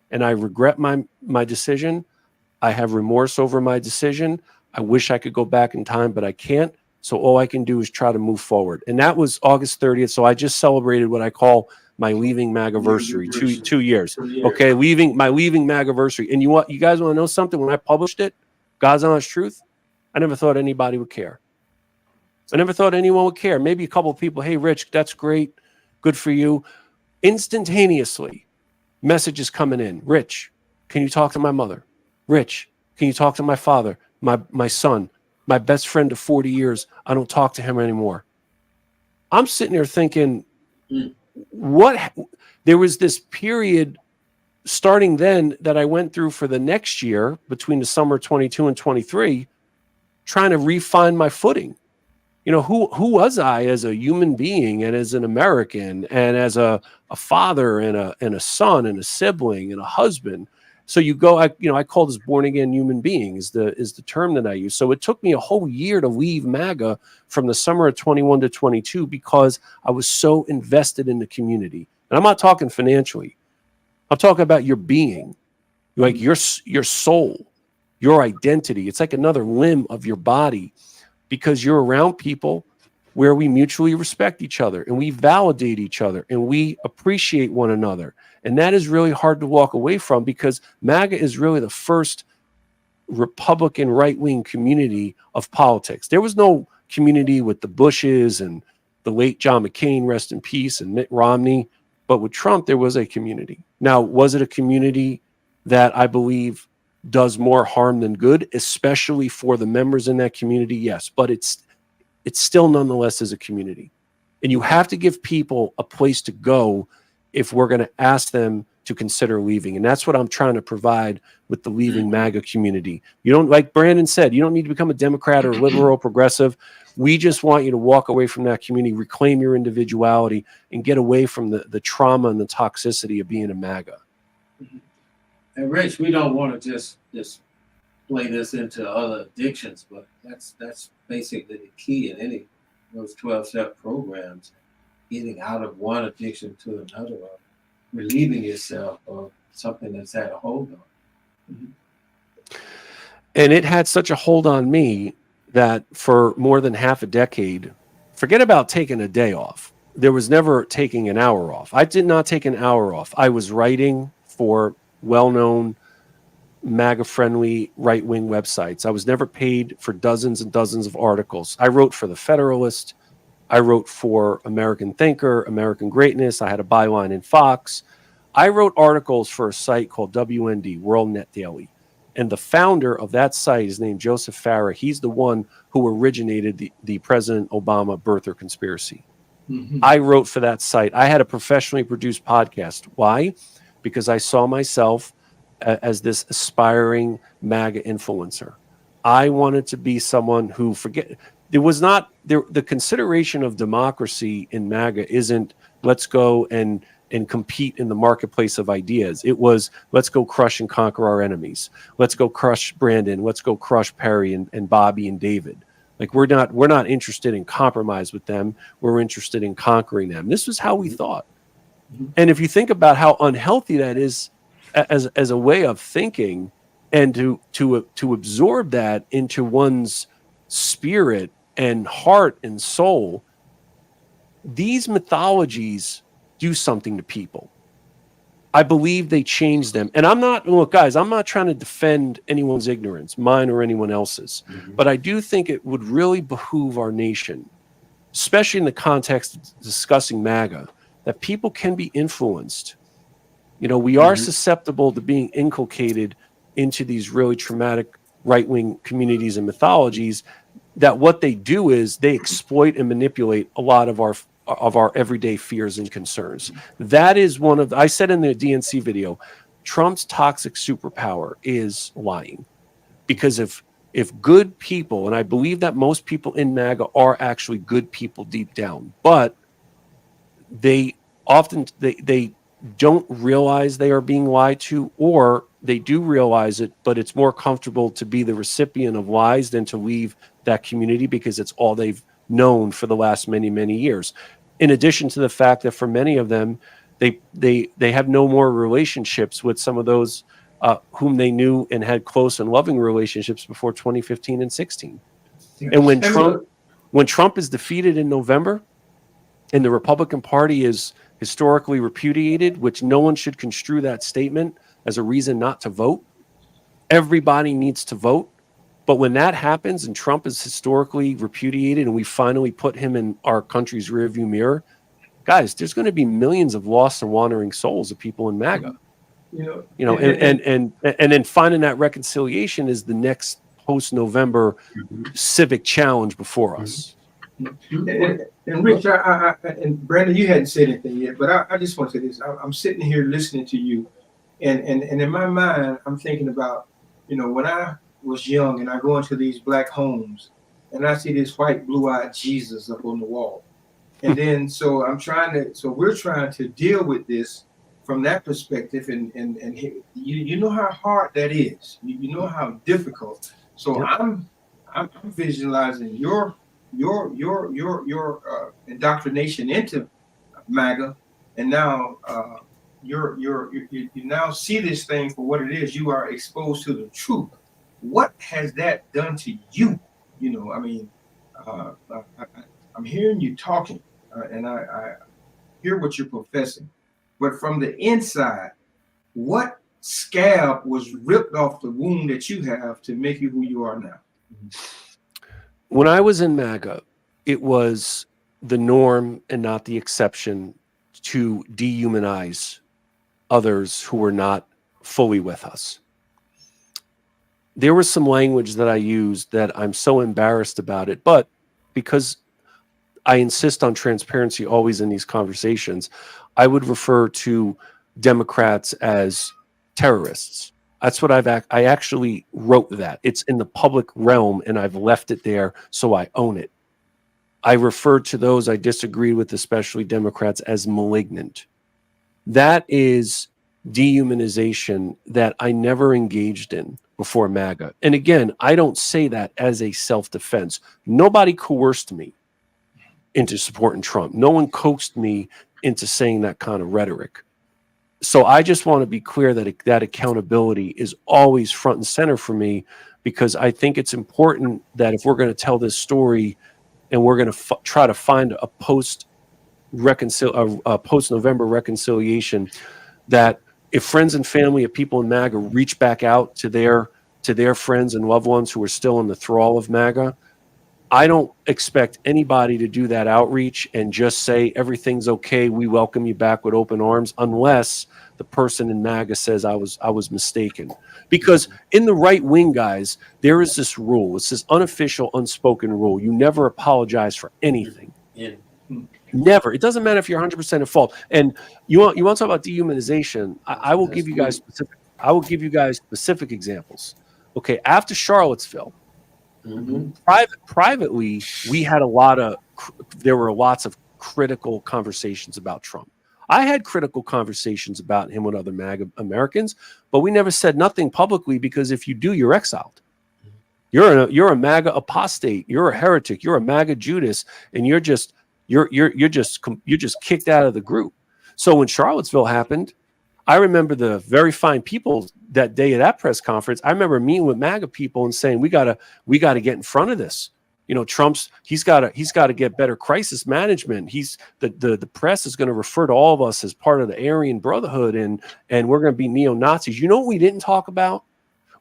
And I regret my decision. I have remorse over my decision. I wish I could go back in time, but I can't. So all I can do is try to move forward. And that was August 30th. So I just celebrated what I call my leaving MAGAversary, 2 years. Okay, my leaving MAGAversary. And you guys want to know something? When I published it, God's honest truth, I never thought anybody would care. I never thought anyone would care. Maybe a couple of people, hey, Rich, that's great. Good for you. Instantaneously, messages coming in. Rich, can you talk to my mother? Rich, can you talk to my father, my son, my best friend of 40 years? I don't talk to him anymore. I'm sitting there thinking, there was this period starting then that I went through for the next year between the summer 22 and 23, trying to refine my footing. You know, who was I as a human being and as an American and as a father and a son and a sibling and a husband. So you go, I call this born again human being is the term that I use. So it took me a whole year to leave MAGA from the summer of 21 to 22 because I was so invested in the community. And I'm not talking financially. I'm talking about your being, like your soul, your identity. It's like another limb of your body because you're around people where we mutually respect each other and we validate each other and we appreciate one another. And that is really hard to walk away from because MAGA is really the first Republican right-wing community of politics. There was no community with the Bushes and the late John McCain, rest in peace, and Mitt Romney. But with Trump, there was a community. Now, was it a community that I believe does more harm than good, especially for the members in that community? Yes, but it's still nonetheless is a community. And you have to give people a place to go if we're going to ask them to consider leaving. And that's what I'm trying to provide with the Leaving MAGA community. You don't, like Brandon said, you don't need to become a Democrat or liberal progressive. We just want you to walk away from that community, reclaim your individuality, and get away from the trauma and the toxicity of being a MAGA. And Rich, we don't want to just play this into other addictions, but that's basically the key in any of those 12-step programs, getting out of one addiction to another, or relieving yourself of something that's had a hold on. And it had such a hold on me that for more than half a decade, forget about taking a day off. There was never taking an hour off. I did not take an hour off. I was writing for well-known MAGA-friendly right-wing websites. I was never paid for dozens and dozens of articles. I wrote for The Federalist. I wrote for American Thinker, American Greatness. I had a byline in Fox. I wrote articles for a site called WND, World Net Daily. And the founder of that site is named Joseph Farah. He's the one who originated the President Obama birther conspiracy. I wrote for that site. I had a professionally produced podcast. Why? Because I saw myself as this aspiring MAGA influencer. I wanted to be someone who there was not the consideration of democracy in MAGA isn't let's go and compete in the marketplace of ideas. It was let's go crush and conquer our enemies. Let's go crush Brandon. Let's go crush Perry and Bobby and David. Like we're not interested in compromise with them. We're interested in conquering them. This was how we thought. And if you think about how unhealthy that is as a way of thinking, and to absorb that into one's spirit and heart and soul, these mythologies do something to people. I believe they change them. And I'm not trying to defend anyone's ignorance, mine or anyone else's, but I do think it would really behoove our nation, especially in the context of discussing MAGA, that people can be influenced. You know, we are susceptible to being inculcated into these really traumatic right-wing communities and mythologies that what they do is they exploit and manipulate a lot of our everyday fears and concerns. That is one of, I said in the DNC video, Trump's toxic superpower is lying. Because if good people, and I believe that most people in MAGA are actually good people deep down, but they often, they don't realize they are being lied to, or they do realize it, but it's more comfortable to be the recipient of lies than to leave that community because it's all they've known for the last many, many years. In addition to the fact that for many of them, they have no more relationships with some of those whom they knew and had close and loving relationships before 2015 and 16. Yeah. And when Trump is defeated in November and the Republican Party is historically repudiated, which no one should construe that statement as a reason not to vote. Everybody needs to vote. But when that happens and Trump is historically repudiated and we finally put him in our country's rearview mirror, guys, there's going to be millions of lost and wandering souls of people in MAGA. And then finding that reconciliation is the next post-November civic challenge before us. And Rich, and Brandon, you hadn't said anything yet, but I just want to say this. I'm sitting here listening to you, and in my mind, I'm thinking about, when I was young, and I go into these black homes, and I see this white blue-eyed Jesus up on the wall. And then so we're trying to deal with this from that perspective, and you know how hard that is. You know how difficult. So Yep. I'm visualizing your indoctrination into MAGA, and now you now see this thing for what it is. You are exposed to the truth. What has that done to you? You know, I mean, I'm hearing you talking, and I hear what you're professing, but from the inside, what scab was ripped off the wound that you have to make you who you are now? When I was in MAGA, it was the norm and not the exception to dehumanize others who were not fully with us. There was some language that I used that I'm so embarrassed about it, but because I insist on transparency always in these conversations, I would refer to Democrats as terrorists. That's what I actually wrote that. It's in the public realm, and I've left it there, so I own it. I refer to those I disagreed with, especially Democrats, as malignant. That is dehumanization that I never engaged in before MAGA. And again, I don't say that as a self-defense. Nobody coerced me into supporting Trump. No one coaxed me into saying that kind of rhetoric. So I just want to be clear that that accountability is always front and center for me, because I think it's important that if we're going to tell this story and we're going to try to find a post-November reconciliation, that if friends and family of people in MAGA reach back out to their friends and loved ones who are still in the thrall of MAGA, I don't expect anybody to do that outreach and just say everything's okay, we welcome you back with open arms, unless the person in MAGA says I was mistaken. Because in the right wing, guys, there is this rule. It's this unofficial, unspoken rule. You never apologize for anything. Yeah. Never. It doesn't matter if you're 100% at fault. And you want to talk about dehumanization? I will give you guys specific. I will give you guys specific examples. Okay, after Charlottesville. Mm-hmm. Privately, we had there were lots of critical conversations about Trump. I had critical conversations about him with other MAGA Americans, but we never said nothing publicly, because if you do, you're exiled. You're a MAGA apostate. You're a heretic. You're a MAGA Judas, and you're just kicked out of the group. So when Charlottesville happened, I remember the very fine people that day at that press conference. I remember meeting with MAGA people and saying, we gotta get in front of this. You know, he's got to get better crisis management. The press is going to refer to all of us as part of the Aryan Brotherhood, and we're going to be neo-Nazis. You know what we didn't talk about?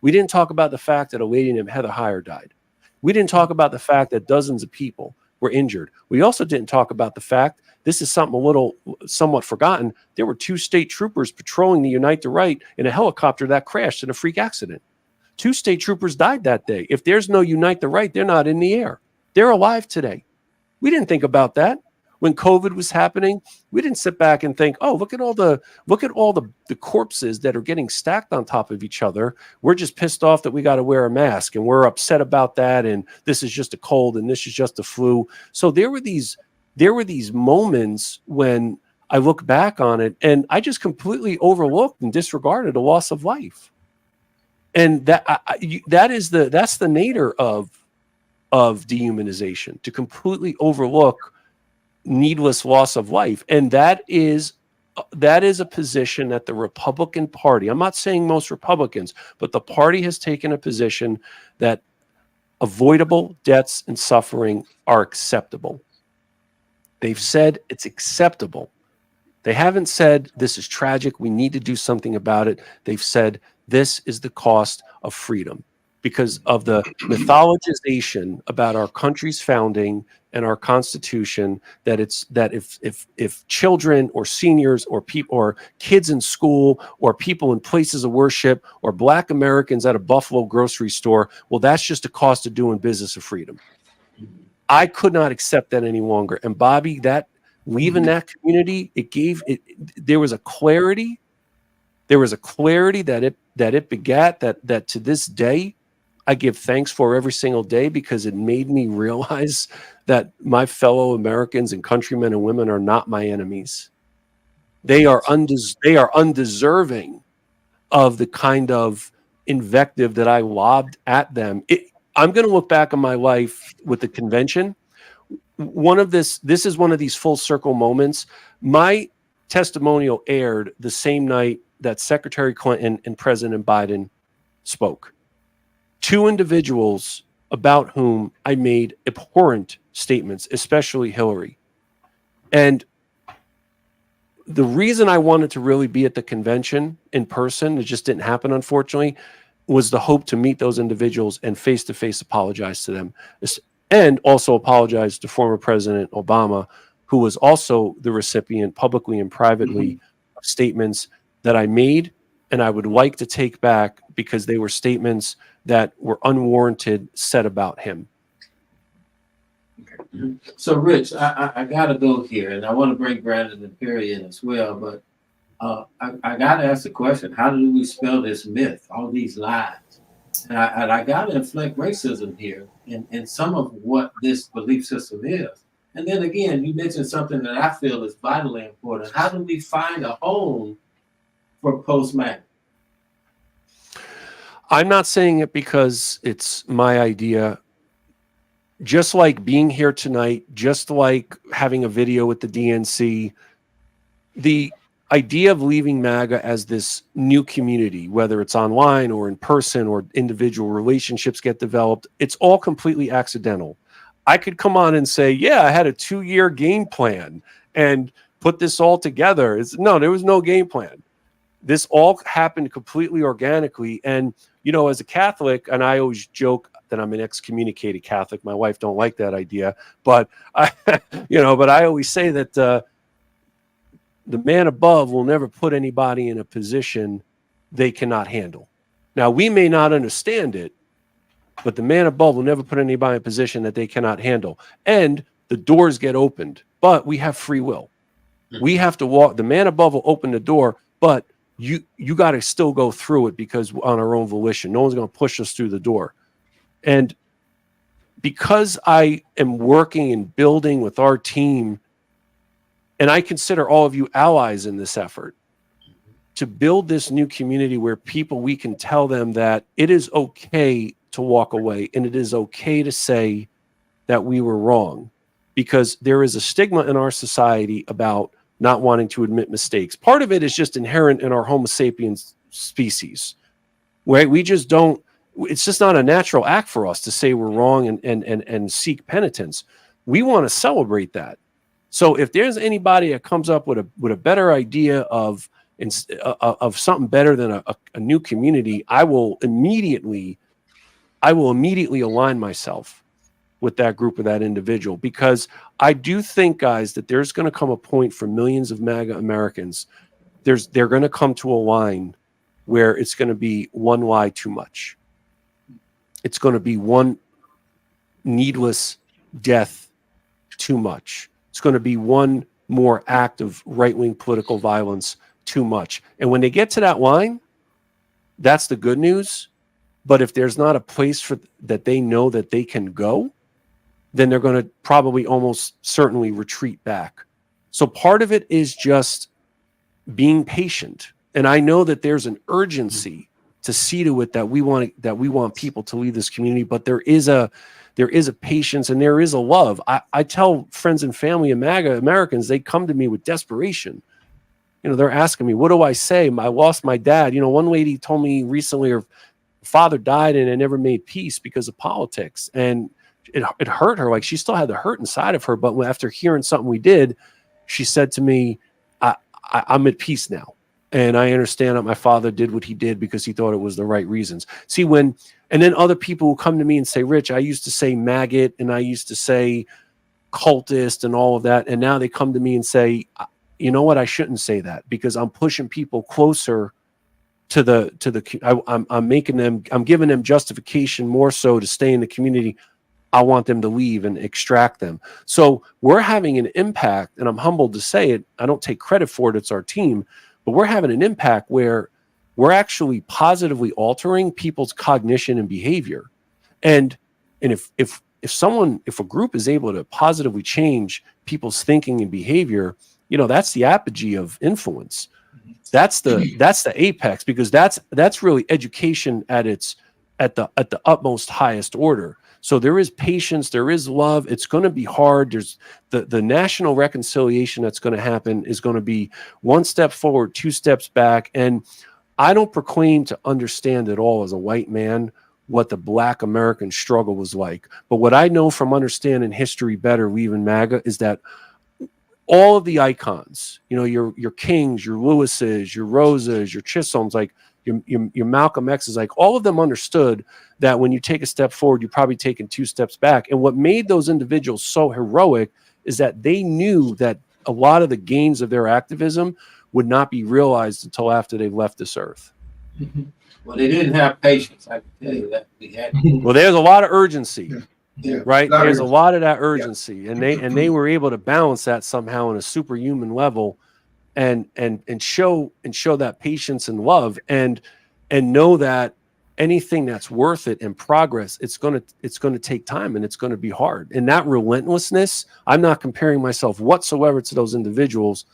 We didn't talk about the fact that a lady named Heather Heyer died. We didn't talk about the fact that dozens of people were injured. We also didn't talk about the fact, this is something somewhat forgotten, there were 2 state troopers patrolling the Unite the Right in a helicopter that crashed in a freak accident. 2 state troopers died that day. If there's no Unite the Right, they're not in the air. They're alive today. We didn't think about that. When COVID was happening, we didn't sit back and think, oh, look at all the corpses that are getting stacked on top of each other. We're just pissed off that we got to wear a mask, and we're upset about that, and this is just a cold, and this is just a flu. So there were these moments when I look back on it, and I just completely overlooked and disregarded a loss of life. And that's the nadir of dehumanization, to completely overlook needless loss of life. And that is a position that the Republican Party, I'm not saying most Republicans, but the party has taken a position that avoidable deaths and suffering are acceptable. They've said it's acceptable. They haven't said this is tragic, we need to do something about it. They've said this is the cost of freedom, because of the mythologization about our country's founding and our Constitution, that if children or seniors or people or kids in school or people in places of worship or Black Americans at a Buffalo grocery store, well, that's just a cost of doing business of freedom. I could not accept that any longer. And Bobby, that leaving that community, there was a clarity that it begat that to this day I give thanks for every single day, because it made me realize that my fellow Americans and countrymen and women are not my enemies. They are undeserving of the kind of invective that I lobbed at them. I'm going to look back on my life with the convention. This is one of these full circle moments. My testimonial aired the same night that Secretary Clinton and President Biden spoke. Two individuals about whom I made abhorrent statements, especially Hillary. And the reason I wanted to really be at the convention in person, it just didn't happen, unfortunately, was the hope to meet those individuals and face-to-face apologize to them. And also apologize to former President Obama, who was also the recipient publicly and privately of statements that I made and I would like to take back, because they were statements that were unwarranted said about him. So, Rich, I got to go here, and I want to bring Brandon and Perry in as well, but I got to ask the question, how do we spell this myth, all these lies? And I got to inflect racism here in some of what this belief system is. And then again, you mentioned something that I feel is vitally important. How do we find a home for post-MAGA? I'm not saying it because it's my idea. Just like being here tonight, just like having a video with the DNC, the idea of leaving MAGA as this new community, whether it's online or in person or individual relationships get developed, it's all completely accidental. I could come on and say, yeah, I had a 2-year game plan and put this all together. No, there was no game plan. This all happened completely organically. And, you know, as a Catholic, and I always joke that I'm an excommunicated Catholic. My wife don't like that idea, but I always say that the man above will never put anybody in a position they cannot handle. Now, we may not understand it, but the man above will never put anybody in a position that they cannot handle. And the doors get opened, but we have free will. We have to walk. The man above will open the door, but you got to still go through it, because on our own volition, no one's going to push us through the door. And because I am working and building with our team, and I consider all of you allies in this effort, to build this new community where we can tell them that it is okay to walk away, and it is okay to say that we were wrong, because there is a stigma in our society about not wanting to admit mistakes. Part of it is just inherent in our Homo sapiens species, right? We just don't, it's just not a natural act for us to say we're wrong and seek penitence. We want to celebrate that. So if there's anybody that comes up with a better idea of something better than a new community, I will immediately align myself with that group or that individual, because I do think, guys, that there's going to come a point for millions of MAGA Americans. They're going to come to a line where it's going to be one lie too much. It's going to be one needless death too much. It's going to be one more act of right-wing political violence too much. And when they get to that line, that's the good news. But if there's not a place for that they know that they can go, then they're going to probably almost certainly retreat back. So part of it is just being patient. And I know that there's an urgency to see to it that we want people to leave this community, but there is a patience and there is a love. I tell friends and family of MAGA Americans, they come to me with desperation. You know, they're asking me, what do I say? I lost my dad. You know, one lady told me recently her father died and it never made peace because of politics. And it hurt her. Like, she still had the hurt inside of her. But after hearing something we did, she said to me, I'm at peace now. And I understand that my father did what he did because he thought it was the right reasons. See, and then other people will come to me and say, Rich, I used to say maggot and I used to say cultist and all of that. And now they come to me and say, you know what? I shouldn't say that because I'm pushing people closer I'm giving them justification more so to stay in the community. I want them to leave and extract them. So we're having an impact, and I'm humbled to say it. I don't take credit for it. It's our team, but we're having an impact where we're actually positively altering people's cognition and behavior. And if a group is able to positively change people's thinking and behavior, that's the apogee of influence. That's the apex, because that's really education at the utmost highest order. So there is patience, there is love. It's going to be hard. There's the national reconciliation that's going to happen is going to be one step forward, two steps back. And I don't proclaim to understand at all as a white man what the Black American struggle was like. But what I know from understanding history better, leaving MAGA, is that all of the icons, your Kings, your Lewises, your Rosas, your Chisholms, like your Malcolm X's, like all of them understood that when you take a step forward, you're probably taking two steps back. And what made those individuals so heroic is that they knew that a lot of the gains of their activism would not be realized until after they left this earth. Well, they didn't have patience. I can tell you that. We had. Well, there's a lot of urgency. Yeah. Right. There's a lot of that urgency, and they were able to balance that somehow on a superhuman level, and show that patience and love, and know that anything that's worth it and progress, it's going to take time, and it's going to be hard. And that relentlessness, I'm not comparing myself whatsoever to those individuals,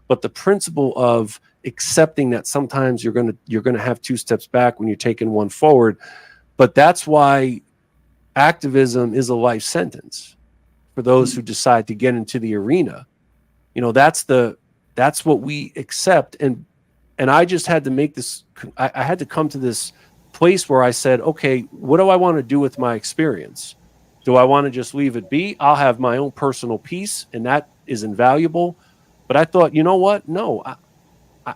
but the principle of accepting that sometimes you're going to have two steps back when you're taking one forward. But that's why activism is a life sentence for those who decide to get into the arena. That's what we accept. And I just had to make this, I had to come to this place where I said, okay, what do I want to do with my experience? Do I want to just leave it be? I'll have my own personal peace, and that is invaluable. But I thought, you know what? No,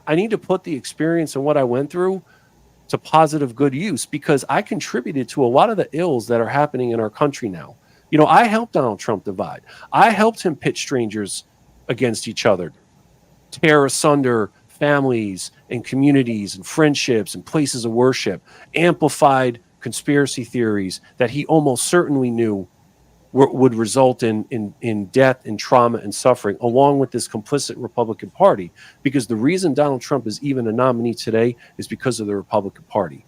I need to put the experience and what I went through to positive good use, because I contributed to a lot of the ills that are happening in our country now. I helped Donald Trump divide. I helped him pit strangers against each other, tear asunder families and communities and friendships and places of worship, amplified conspiracy theories that he almost certainly knew would result in death and trauma and suffering, along with this complicit Republican Party. Because the reason Donald Trump is even a nominee today is because of the Republican Party.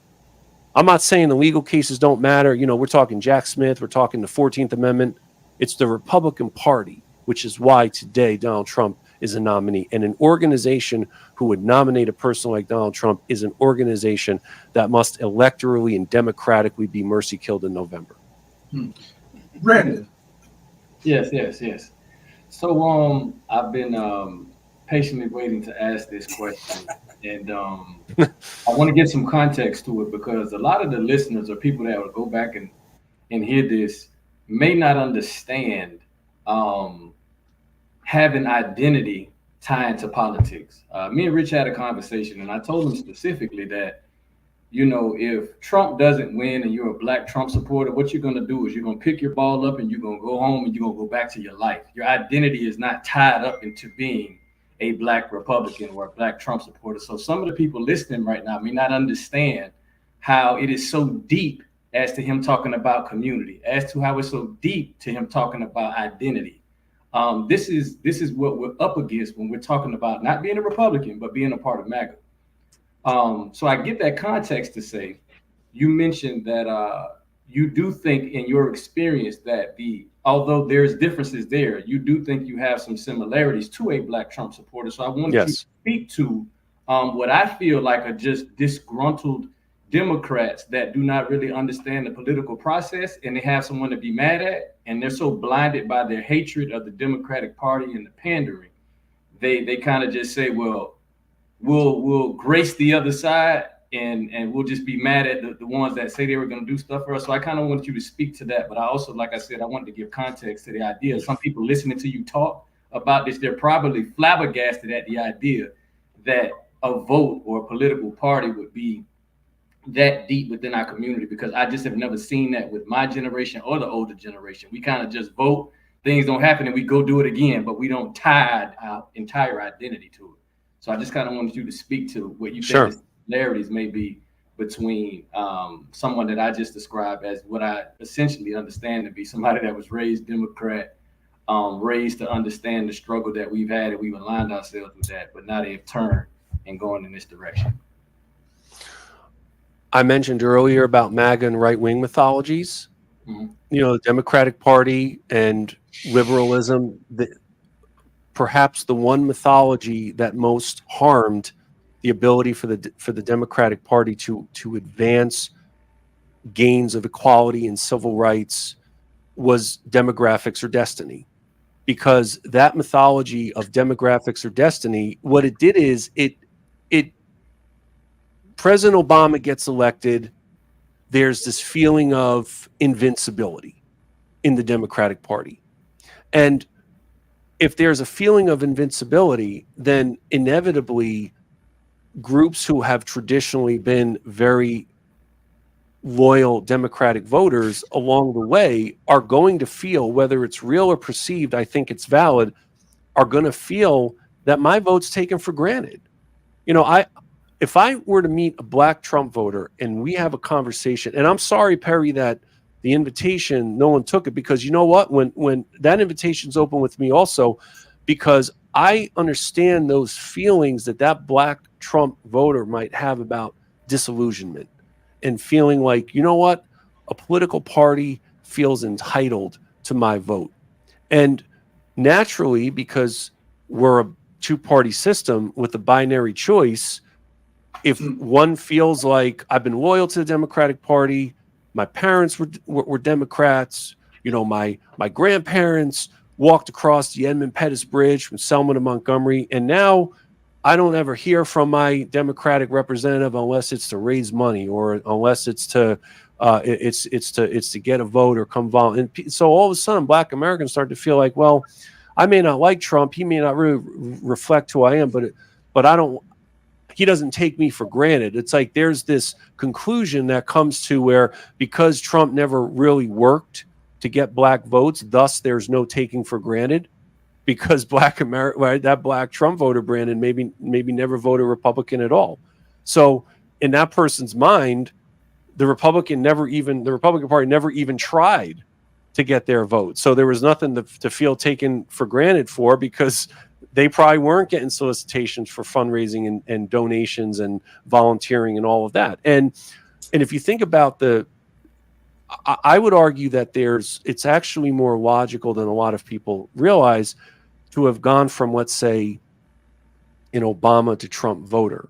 I'm not saying the legal cases don't matter. We're talking Jack Smith, we're talking the 14th Amendment. It's the Republican Party, which is why today Donald Trump is a nominee. And an organization who would nominate a person like Donald Trump is an organization that must electorally and democratically be mercy killed in November. Brandon. Yes. So I've been patiently waiting to ask this question, and I want to get some context to it, because a lot of the listeners or people that will go back and hear this may not understand having identity tied to politics. Me and Rich had a conversation, and I told him specifically that, if Trump doesn't win and you're a Black Trump supporter, what you're going to do is you're going to pick your ball up and you're going to go home and you're going to go back to your life. Your identity is not tied up into being a Black Republican or a Black Trump supporter. So some of the people listening right now may not understand how it is so deep as to him talking about community, as to how it's so deep to him talking about identity. This is what we're up against when we're talking about not being a Republican, but being a part of MAGA. So I get that context to say, you mentioned that you do think in your experience that although there's differences there, you do think you have some similarities to a Black Trump supporter. So I wanted you to speak to what I feel like are just disgruntled Democrats that do not really understand the political process, and they have someone to be mad at, and they're so blinded by their hatred of the Democratic Party and the pandering, they kind of just say, well, we'll grace the other side, and we'll just be mad at the ones that say they were going to do stuff for us. So I kind of want you to speak to that. But I also, like I said, I wanted to give context to the idea. Some people listening to you talk about this, they're probably flabbergasted at the idea that a vote or a political party would be that deep within our community, because I just have never seen that with my generation or the older generation. We kind of just vote, things don't happen, and we go do it again, but we don't tie our entire identity to it. So I just kind of wanted you to speak to what you think the similarities may be between someone that I just described as what I essentially understand to be somebody that was raised Democrat, raised to understand the struggle that we've had, and we've aligned ourselves with that, but now they've turned and going in this direction. I mentioned earlier about MAGA and right-wing mythologies. The Democratic Party and liberalism, perhaps the one mythology that most harmed the ability for the Democratic Party to advance gains of equality and civil rights was demographics or destiny. Because that mythology of demographics or destiny, what it did is it President Obama gets elected, there's this feeling of invincibility in the Democratic Party. And if there's a feeling of invincibility, then inevitably groups who have traditionally been very loyal Democratic voters along the way are going to feel, whether it's real or perceived, I think it's valid, are going to feel that my vote's taken for granted. If I were to meet a black Trump voter and we have a conversation, and I'm sorry, Perry, that the invitation, no one took it, because you know what? When that invitation's open with me also, because I understand those feelings that black Trump voter might have about disillusionment and feeling like, you know what? A political party feels entitled to my vote. And naturally, because we're a two-party system with a binary choice, if one feels like I've been loyal to the Democratic Party, my parents were Democrats, my grandparents walked across the Edmund Pettus Bridge from Selma to Montgomery, and now I don't ever hear from my Democratic representative unless it's to raise money or unless it's to get a vote or come volunteer. And so all of a sudden, black Americans start to feel like, well, I may not like Trump, he may not really reflect who I am, but I don't. He doesn't take me for granted. It's like there's this conclusion that comes to where, because Trump never really worked to get black votes, thus there's no taking for granted, because that black Trump voter, Brandon, maybe never voted Republican at all. So in that person's mind, the Republican Party never even tried to get their vote. So there was nothing to feel taken for granted for, because they probably weren't getting solicitations for fundraising and donations and volunteering and all of that. And if you think about I would argue that it's actually more logical than a lot of people realize to have gone from, let's say, an Obama to Trump voter,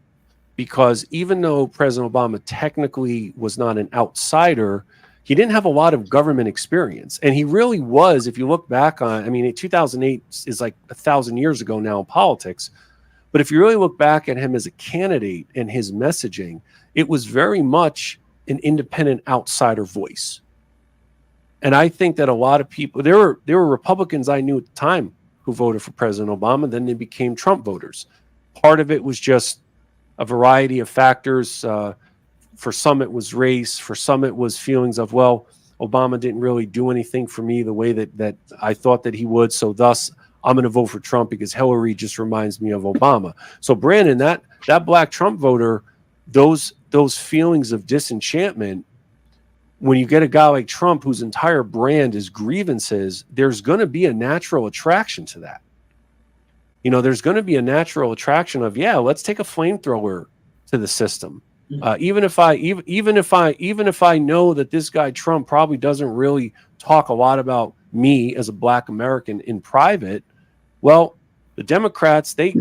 because even though President Obama technically was not an outsider, he didn't have a lot of government experience. And he really was, if you look back on, 2008 is like 1,000 years ago now in politics. But if you really look back at him as a candidate and his messaging, it was very much an independent outsider voice. And I think that a lot of people, there were Republicans I knew at the time who voted for President Obama, then they became Trump voters. Part of it was just a variety of factors. For some, it was race. For some, it was feelings of, well, Obama didn't really do anything for me the way that I thought that he would. So thus, I'm going to vote for Trump because Hillary just reminds me of Obama. So Brandon, that black Trump voter, those feelings of disenchantment, when you get a guy like Trump whose entire brand is grievances, there's going to be a natural attraction to that. There's going to be a natural attraction of, yeah, let's take a flamethrower to the system. Even if I know that this guy Trump probably doesn't really talk a lot about me as a black American in private, well, the Democrats, they,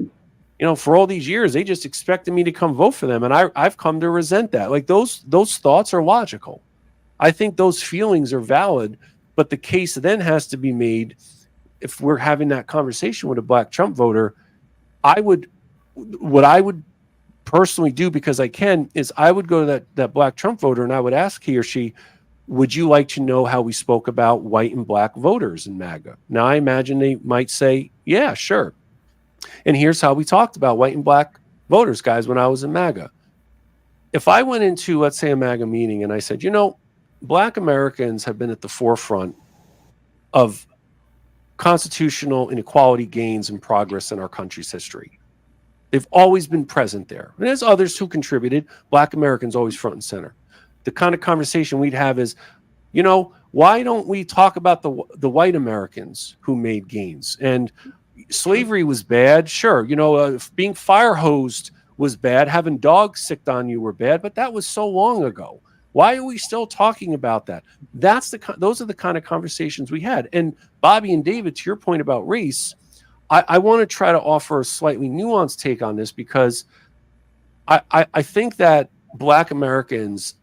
for all these years, they just expected me to come vote for them, and I've come to resent that. Like those thoughts are logical. I think those feelings are valid, but the case then has to be made. If we're having that conversation with a black Trump voter, what I would personally do, because I can, is I would go to that black Trump voter and I would ask he or she, would you like to know how we spoke about white and black voters in MAGA? Now, I imagine they might say, yeah, sure. And here's how we talked about white and black voters, guys, when I was in MAGA. If I went into, let's say, a MAGA meeting and I said, black Americans have been at the forefront of constitutional inequality gains and progress in our country's history. They've always been present there. And there's others who contributed. Black Americans always front and center. The kind of conversation we'd have is, why don't we talk about the white Americans who made gains? And slavery was bad. Sure. Being fire hosed was bad. Having dogs sicked on you were bad, but that was so long ago. Why are we still talking about that? Those are the kind of conversations we had. And Bobby and David, to your point about race, I want to try to offer a slightly nuanced take on this, because I think that Black Americans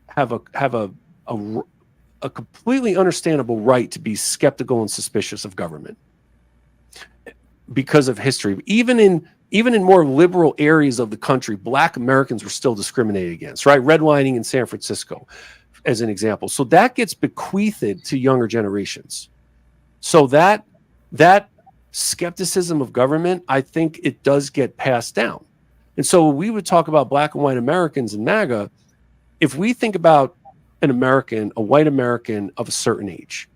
have a completely understandable right to be skeptical and suspicious of government because of history. Even in more liberal areas of the country, Black Americans were still discriminated against, right? Redlining in San Francisco, as an example. So that gets bequeathed to younger generations. So that skepticism of government, I think it does get passed down. And so we would talk about Black and white Americans and MAGA. If we think about an American, a white American of a certain age,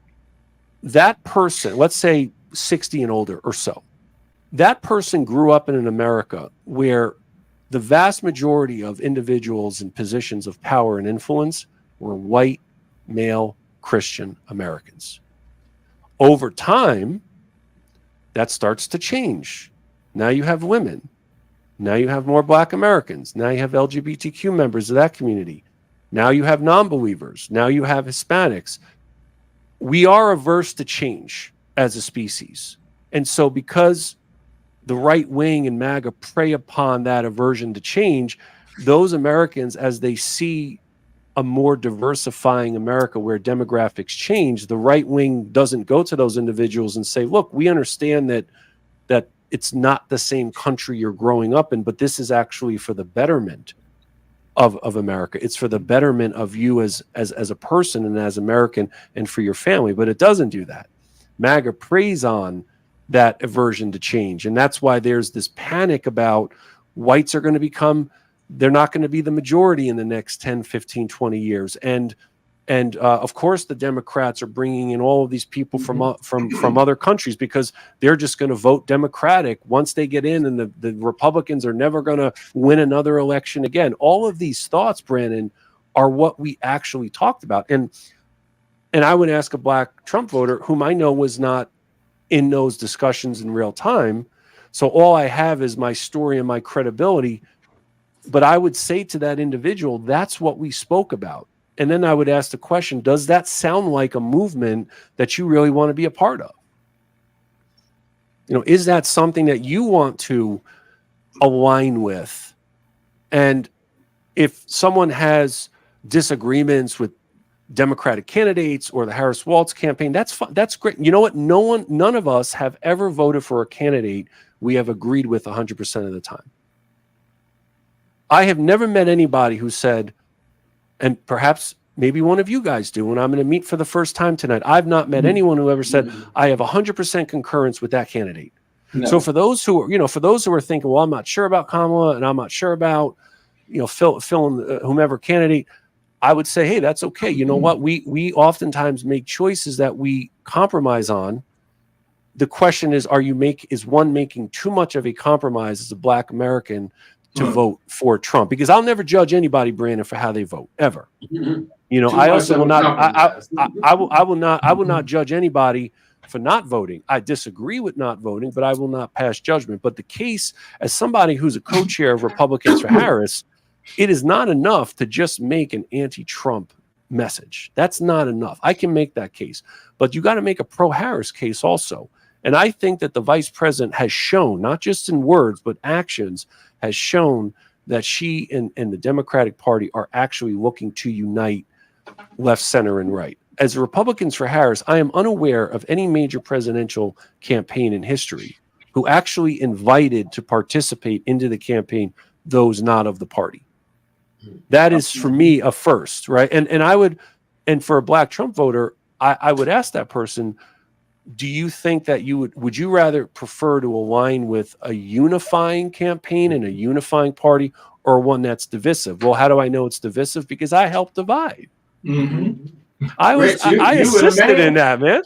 that person, let's say 60 and older or so, that person grew up in an America where the vast majority of individuals in positions of power and influence were white, male, Christian Americans. Over time, that starts to change. Now you have women. Now you have more Black Americans. Now you have LGBTQ members of that community. Now you have non-believers. Now you have Hispanics. We are averse to change as a species. And so because the right wing and MAGA prey upon that aversion to change, those Americans, as they see a more diversifying America where demographics change, the right wing doesn't go to those individuals and say, look, we understand that it's not the same country you're growing up in, but this is actually for the betterment of America. It's for the betterment of you as a person and as American and for your family. But it doesn't do that. MAGA preys on that aversion to change. And that's why there's this panic about whites are going to become, they're not going to be the majority in the next 10, 15, 20 years. And of course, the Democrats are bringing in all of these people from other countries because they're just going to vote Democratic once they get in, and the Republicans are never going to win another election again. All of these thoughts, Brandon, are what we actually talked about. And I would ask a Black Trump voter whom I know was not in those discussions in real time. So all I have is my story and my credibility. But I would say to that individual, that's what we spoke about. And then I would ask the question, does that sound like a movement that you really want to be a part of? You know, is that something that you want to align with? And if someone has disagreements with Democratic candidates or the Harris-Walz campaign, that's fine. That's great. You know what? None of us have ever voted for a candidate we have agreed with 100% of the time. I have never met anybody who said, and perhaps maybe one of you guys do, when I'm going to meet for the first time tonight, I've not met anyone who ever said, I have 100% concurrence with that candidate. No. So for those who are thinking, well, I'm not sure about Kamala and I'm not sure about, filling whomever candidate, I would say, hey, that's okay. You know what? We oftentimes make choices that we compromise on. The question is, is one making too much of a compromise as a Black American to vote for Trump? Because I'll never judge anybody, Brandon, for how they vote ever. I also will not. I will not judge anybody for not voting. I disagree with not voting, but I will not pass judgment. But the case, as somebody who's a co-chair of Republicans for Harris, it is not enough to just make an anti-Trump message. That's not enough. I can make that case, but you got to make a pro-Harris case also. And I think that the vice president has shown, not just in words, but actions, has shown that she and the Democratic Party are actually looking to unite left, center, and right. As Republicans for Harris, I am unaware of any major presidential campaign in history who actually invited to participate into the campaign those not of the party. That is, for me, a first, right? And for a Black Trump voter, I would ask that person, do you think that would you rather prefer to align with a unifying campaign and a unifying party, or one that's divisive? Well, how do I know it's divisive? Because I helped divide. I assisted in that, man.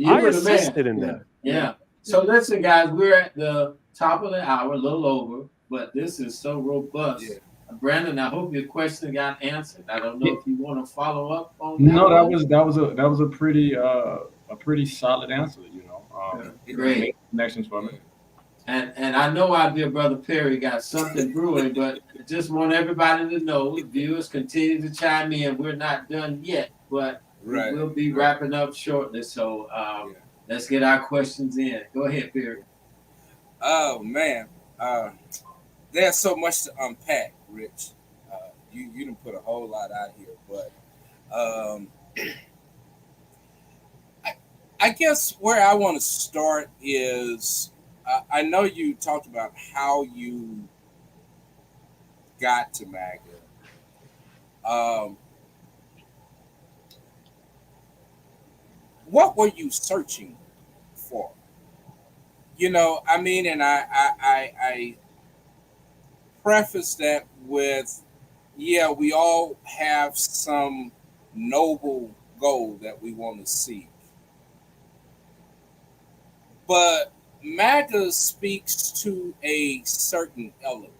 I assisted in that. Yeah. So listen, guys, we're at the top of the hour, a little over, but this is so robust. Yeah. Brandon, I hope your question got answered. I don't know if you want to follow up on that. No, that was a pretty solid answer. Great connections for me. And I know our dear brother Perry got something brewing, but just want everybody to know, viewers continue to chime in. We're not done yet, but we Right. will be wrapping up shortly. So let's get our questions in. Go ahead, Perry. Oh man, there's so much to unpack, Rich. You didn't put a whole lot out here, but I guess where I want to start is I know you talked about how you got to MAGA. What were you searching for? You know, I mean, and I preface that with, yeah, we all have some noble goal that we want to seek. But MAGA speaks to a certain element.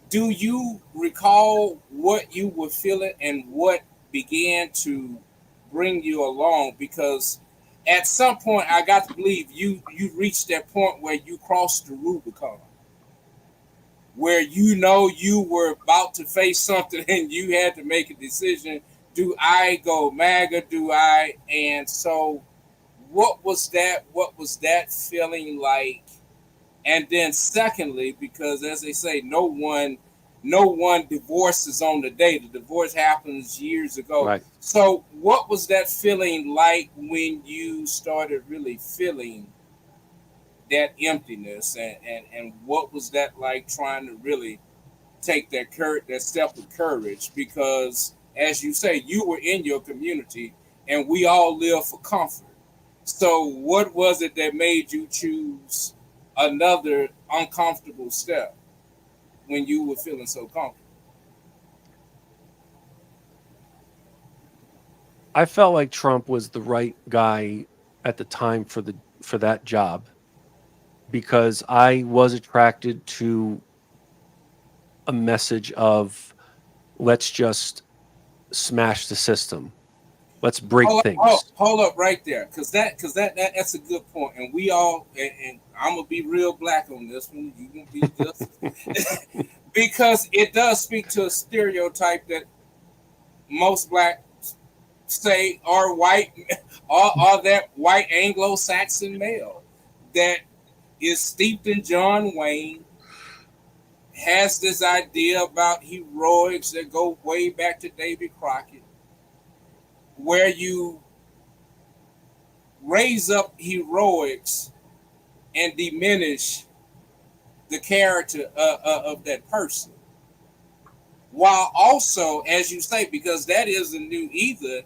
Do you recall what you were feeling and what began to bring you along? Because at some point, I got to believe you reached that point where you crossed the Rubicon, where you know you were about to face something and you had to make a decision. Do I go MAGA? Do I? And so, what was that? What was that feeling like? And then, secondly, because as they say, no one divorces on the day. The divorce happens years ago. Right. So, what was that feeling like when you started really feeling that emptiness, and what was that like trying to really take that step of courage? Because as you say, you were in your community and we all live for comfort. So what was it that made you choose another uncomfortable step when you were feeling so comfortable? I felt like Trump was the right guy at the time for that job, because I was attracted to a message of, let's just smash the system. Let's break things. Hold up right there, because that's a good point. And we all, and I'm gonna be real black on this one. You gonna be just because it does speak to a stereotype that most black say are white, are that white Anglo-Saxon male that is steeped in John Wayne, has this idea about heroics that go way back to Davy Crockett, where you raise up heroics and diminish the character of that person. While also, as you say, because that isn't new either,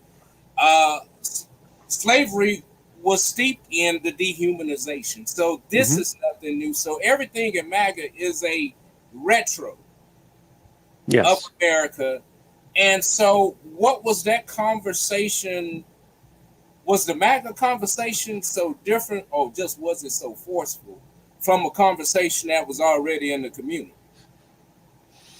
slavery was steeped in the dehumanization. So this is nothing new. So everything in MAGA is a retro of America. And so what was that conversation? Was the MAGA conversation so different, or just was it so forceful from a conversation that was already in the community?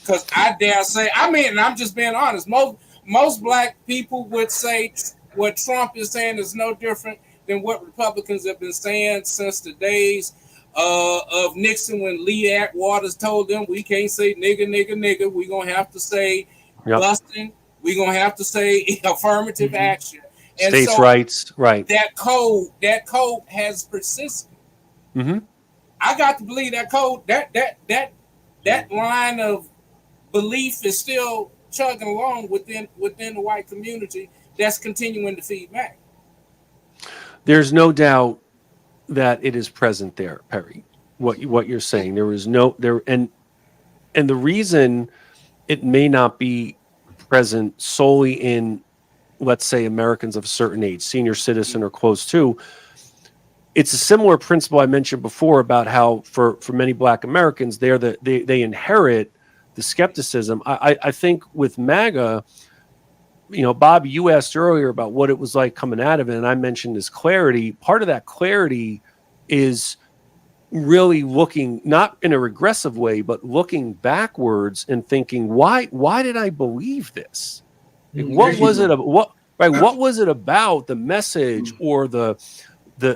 Because I dare say, I mean, and I'm just being honest, most black people would say what Trump is saying is no different than what Republicans have been saying since the days of Nixon, when Lee Atwaters told them we can't say nigger, nigger, nigger. We're going to have to say busting. We're going to have to say affirmative action. And states' rights, right. That code has persisted. I got to believe that code, that line of belief is still chugging along within the white community that's continuing to feed back. There's no doubt that it is present there, Perry. What you're saying, there is no there, and the reason it may not be present solely in, let's say, Americans of a certain age, senior citizen or close to, it's a similar principle I mentioned before about how for many Black Americans, they inherit the skepticism. I think with MAGA, you know, Bob, you asked earlier about what it was like coming out of it, and I mentioned this clarity. Part of that clarity is really looking, not in a regressive way, but looking backwards and thinking, why did I believe this? Like, what was it? right? What was it about the message or the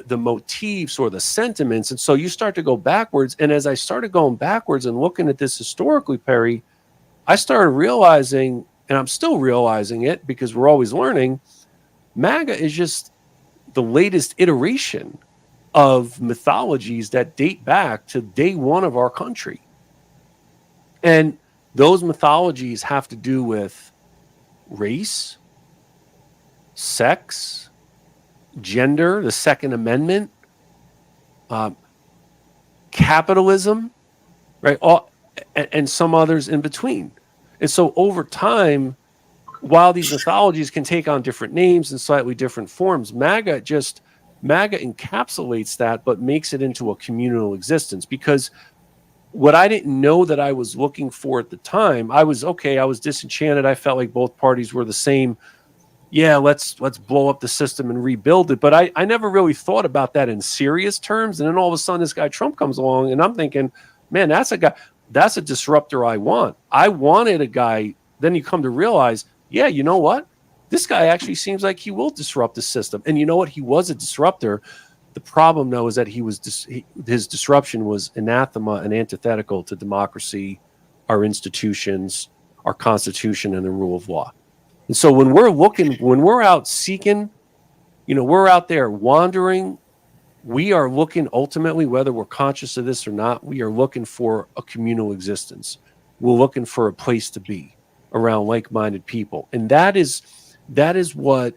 motifs or the sentiments? And so you start to go backwards. And as I started going backwards and looking at this historically, Perry, I started realizing, and I'm still realizing it because we're always learning, MAGA is just the latest iteration of mythologies that date back to day one of our country. And those mythologies have to do with race, sex, gender, the Second Amendment, capitalism, right? And some others in between. And so over time, while these mythologies can take on different names and slightly different forms, MAGA encapsulates that, but makes it into a communal existence. Because what I didn't know that I was looking for at the time, I was disenchanted. I felt like both parties were the same. Yeah, let's blow up the system and rebuild it. But I never really thought about that in serious terms. And then all of a sudden this guy Trump comes along and I'm thinking, man, that's a disruptor I want. I wanted a guy. Then you come to realize, yeah, you know what? This guy actually seems like he will disrupt the system. And you know what? He was a disruptor. The problem, though, is that his disruption was anathema and antithetical to democracy, our institutions, our Constitution, and the rule of law. And so when we're out seeking, we're out there wandering, we are looking ultimately, whether we're conscious of this or not, we are looking for a communal existence. We're looking for a place to be around like-minded people. And that is what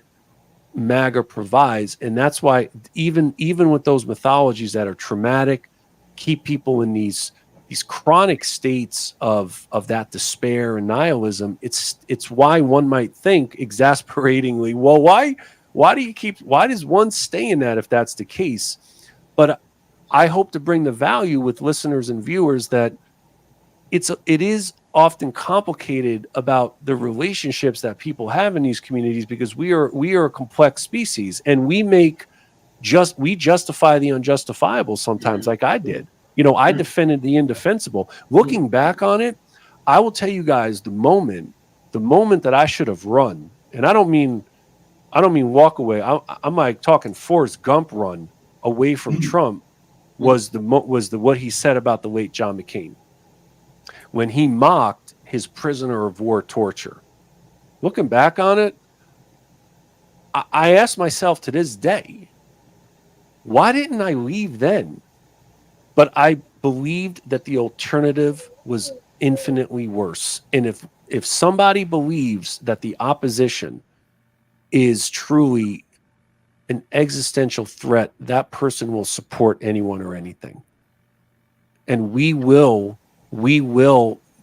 MAGA provides. And that's why even with those mythologies that are traumatic, keep people in these chronic states of that despair and nihilism, it's why one might think exasperatingly, well, why does one stay in that if that's the case? But I hope to bring the value with listeners and viewers that it is often complicated about the relationships that people have in these communities, because we are a complex species, and we justify the unjustifiable sometimes, like I did. I defended the indefensible. Looking back on it, I will tell you guys the moment that I should have run, and I don't mean walk away. I'm like talking Forrest Gump run away from Trump, was what he said about the late John McCain when he mocked his prisoner of war torture. Looking back on it, I ask myself to this day, why didn't I leave then? But I believed that the alternative was infinitely worse. And if somebody believes that the opposition is truly an existential threat, that person will support anyone or anything. And we will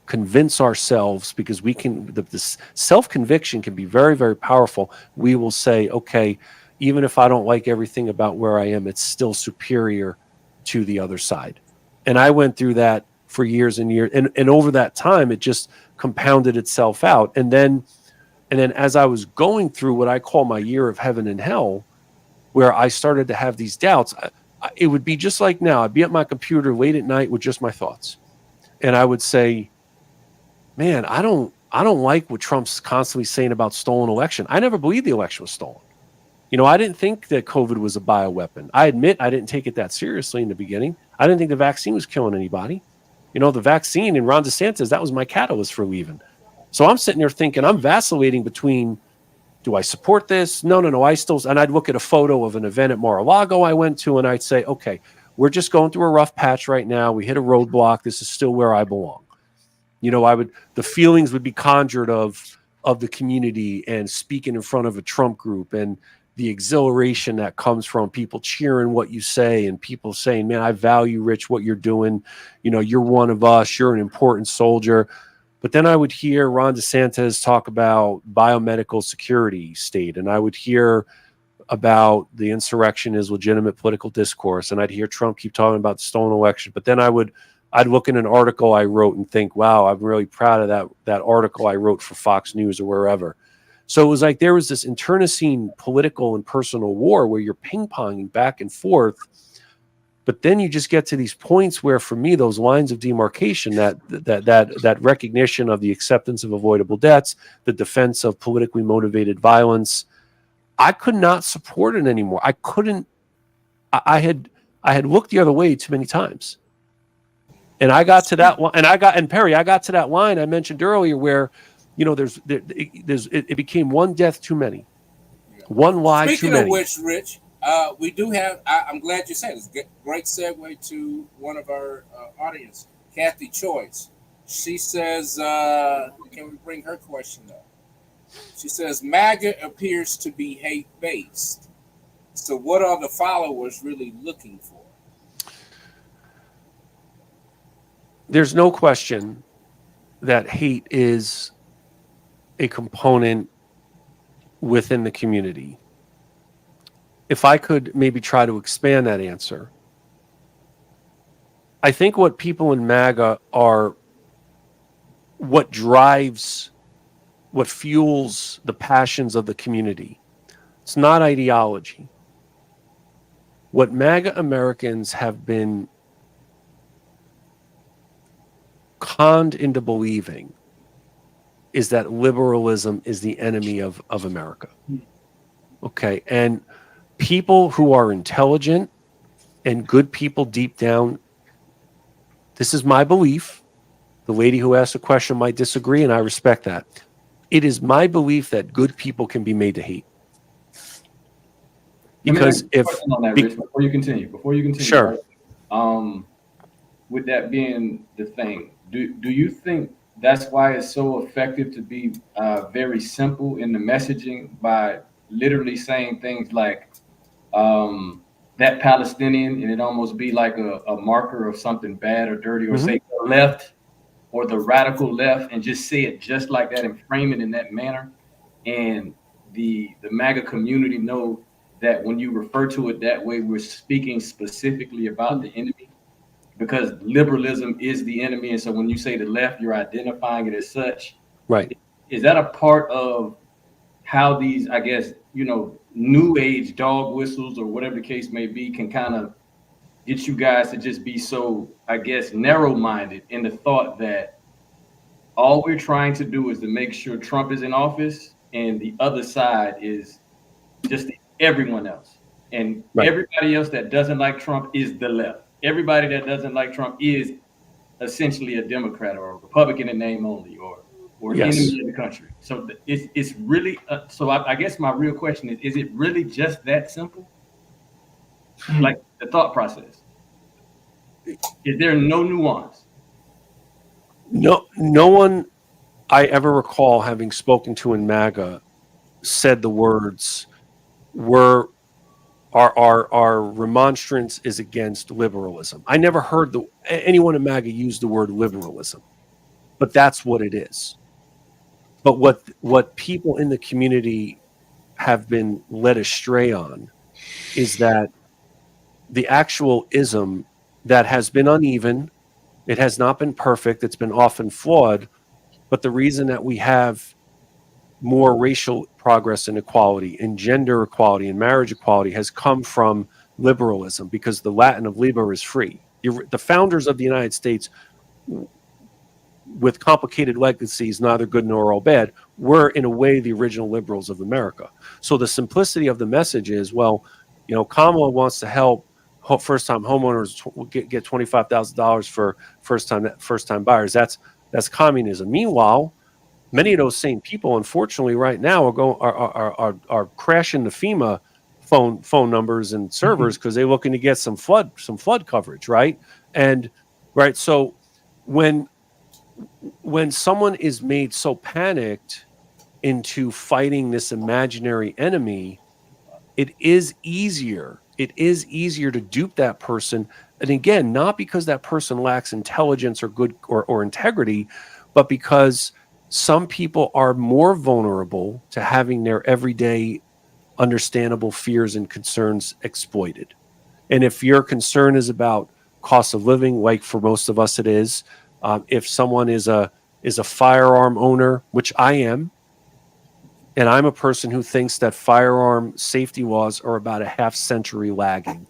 convince ourselves, because we can, this self-conviction can be very, very powerful. We will say, okay, even if I don't like everything about where I am, it's still superior to the other side. And I went through that for years and years. And over that time, it just compounded itself out. And then as I was going through what I call my year of heaven and hell, where I started to have these doubts, it would be just like now. I'd be at my computer late at night with just my thoughts. And I would say, man, I don't like what Trump's constantly saying about stolen election. I never believed the election was stolen. I didn't think that COVID was a bioweapon. I admit I didn't take it that seriously in the beginning. I didn't think the vaccine was killing anybody. The vaccine and Ron DeSantis, that was my catalyst for leaving. So I'm sitting there thinking, I'm vacillating between, do I support this? No, and I'd look at a photo of an event at Mar-a-Lago I went to, and I'd say, okay, we're just going through a rough patch right now. We hit a roadblock. This is still where I belong. The feelings would be conjured of the community and speaking in front of a Trump group, and the exhilaration that comes from people cheering what you say and people saying, man, I value, Rich, what you're doing. You're one of us. You're an important soldier. But then I would hear Ron DeSantis talk about biomedical security state, and I would hear about the insurrection is legitimate political discourse, and I'd hear Trump keep talking about the stolen election. But then I'd look in an article I wrote and think, wow, I'm really proud of that article I wrote for Fox News or wherever. So it was like there was this internecine political and personal war where you're ping-ponging back and forth. But then you just get to these points where, for me, those lines of demarcation, that recognition of the acceptance of avoidable debts, the defense of politically motivated violence, I could not support it anymore. I couldn't. I had looked the other way too many times, and I got to that one. And Perry, I got to that line I mentioned earlier, where it became one death too many, one lie too Speaking many. of which, Rich, we do have. I'm glad you said it's a great segue to one of our audience, Kathy Choice. She says, "Can we bring her question up?" She says, "MAGA appears to be hate-based. So, what are the followers really looking for?" There's no question that hate is a component within the community. If I could maybe try to expand that answer, I think what people in MAGA are, what fuels the passions of the community. It's not ideology. What MAGA Americans have been conned into believing is that liberalism is the enemy of America. Okay. And people who are intelligent and good people deep down, this is my belief. The lady who asked the question might disagree, and I respect that. It is my belief that good people can be made to hate. Because Rich, before you continue, sure. With that being the thing, do you think that's why it's so effective to be very simple in the messaging, by literally saying things like that Palestinian, and it almost be like a marker of something bad or dirty, or say the left or the radical left, and just say it just like that and frame it in that manner, and the MAGA community know that when you refer to it that way, we're speaking specifically about the enemy, because liberalism is the enemy. And so when you say the left, you're identifying it as such. Right. Is that a part of how these, I guess, new age dog whistles or whatever the case may be can kind of get you guys to just be so, I guess, narrow-minded in the thought that all we're trying to do is to make sure Trump is in office and the other side is just everyone else. And everybody else that doesn't like Trump is the left. Everybody that doesn't like Trump is essentially a Democrat or a Republican in name only, or enemy of the country. So it's really, so I guess my real question is it really just that simple? Like the thought process? Is there no nuance? No one I ever recall having spoken to in MAGA said the words, our remonstrance is against liberalism. I never heard anyone in MAGA use the word liberalism, but that's what it is. But what people in the community have been led astray on is that the actual ism that has been uneven, it has not been perfect, it's been often flawed, but the reason that we have more racial progress and equality and gender equality and marriage equality has come from liberalism, because the Latin of liber is free. The founders of the United States, with complicated legacies, neither good nor all bad, were in a way the original liberals of America. So the simplicity of the message is, Kamala wants to help first-time homeowners get $25,000 for first-time buyers. That's communism. Meanwhile, many of those same people, unfortunately, right now are crashing the FEMA phone numbers and servers because they're looking to get some flood coverage, right? And so when someone is made so panicked into fighting this imaginary enemy, it is easier to dupe that person. And again, not because that person lacks intelligence or good or integrity, but because some people are more vulnerable to having their everyday understandable fears and concerns exploited. And if your concern is about cost of living, like for most of us it is, if someone is a firearm owner, which I am, and I'm a person who thinks that firearm safety laws are about a half century lagging.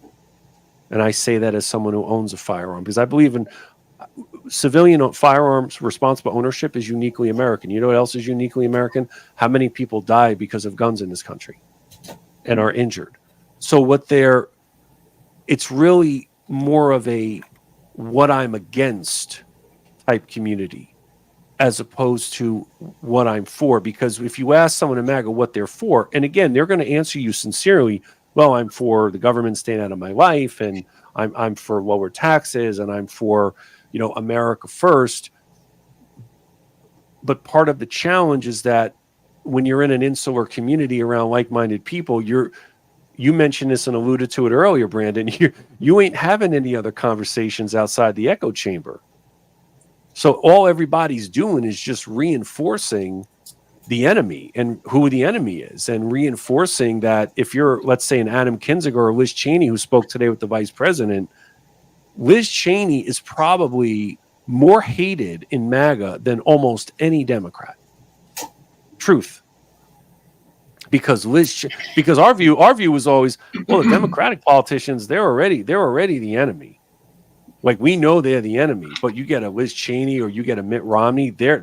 And I say that as someone who owns a firearm, because I believe in civilian firearms responsible ownership is uniquely American. You know what else is uniquely American? How many people die because of guns in this country? and are injured. So it's really more of a what I'm against type community as opposed to what I'm for. Because if you ask someone in MAGA what they're for, and again, they're going to answer you sincerely, well, I'm for the government staying out of my life, and I'm for lower taxes, and I'm for, America first. But part of the challenge is that when you're in an insular community around like-minded people, you mentioned this and alluded to it earlier, Brandon, you ain't having any other conversations outside the echo chamber. So all everybody's doing is just reinforcing the enemy and who the enemy is, and reinforcing that if you're, let's say, an Adam Kinzinger or Liz Cheney, who spoke today with the vice president, Liz Cheney is probably more hated in MAGA than almost any Democrat. Truth. Because our view was always, well, the Democratic politicians, they're already the enemy. Like, we know they're the enemy, but you get a Liz Cheney or you get a Mitt Romney, they're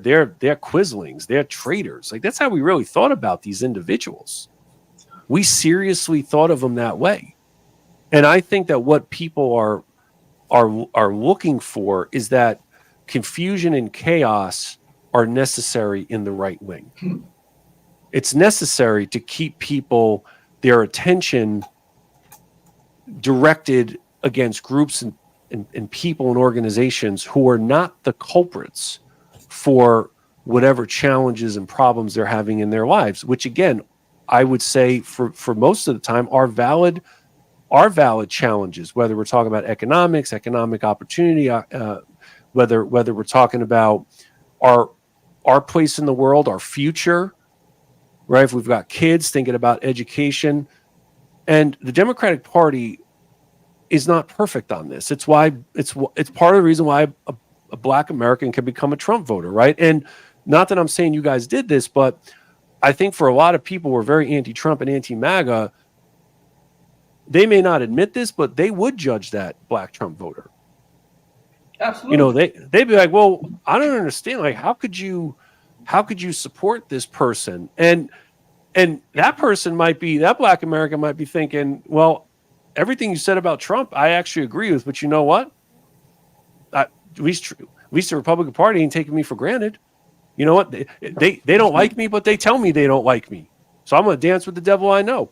quislings, they're traitors. Like, that's how we really thought about these individuals. We seriously thought of them that way. And I think that what people are looking for is that confusion and chaos are necessary in the right wing. It's necessary to keep their attention directed against groups and people and organizations who are not the culprits for whatever challenges and problems they're having in their lives, which, again, I would say for most of the time are valid challenges, whether we're talking about economic opportunity, whether we're talking about our place in the world, our future, right? If we've got kids, thinking about education. And the Democratic Party is not perfect on this. It's part of the reason why a Black American can become a Trump voter, right? And not that I'm saying you guys did this, but I think for a lot of people who are very anti-Trump and anti-MAGA, they may not admit this, but they would judge that Black Trump voter. Absolutely. They'd be like, well, I don't understand. Like, how could you support this person? And that person that Black American might be thinking, well, everything you said about Trump, I actually agree with, but you know what? At least the Republican Party ain't taking me for granted. You know what? They don't like me, but they tell me they don't like me. So I'm going to dance with the devil I know.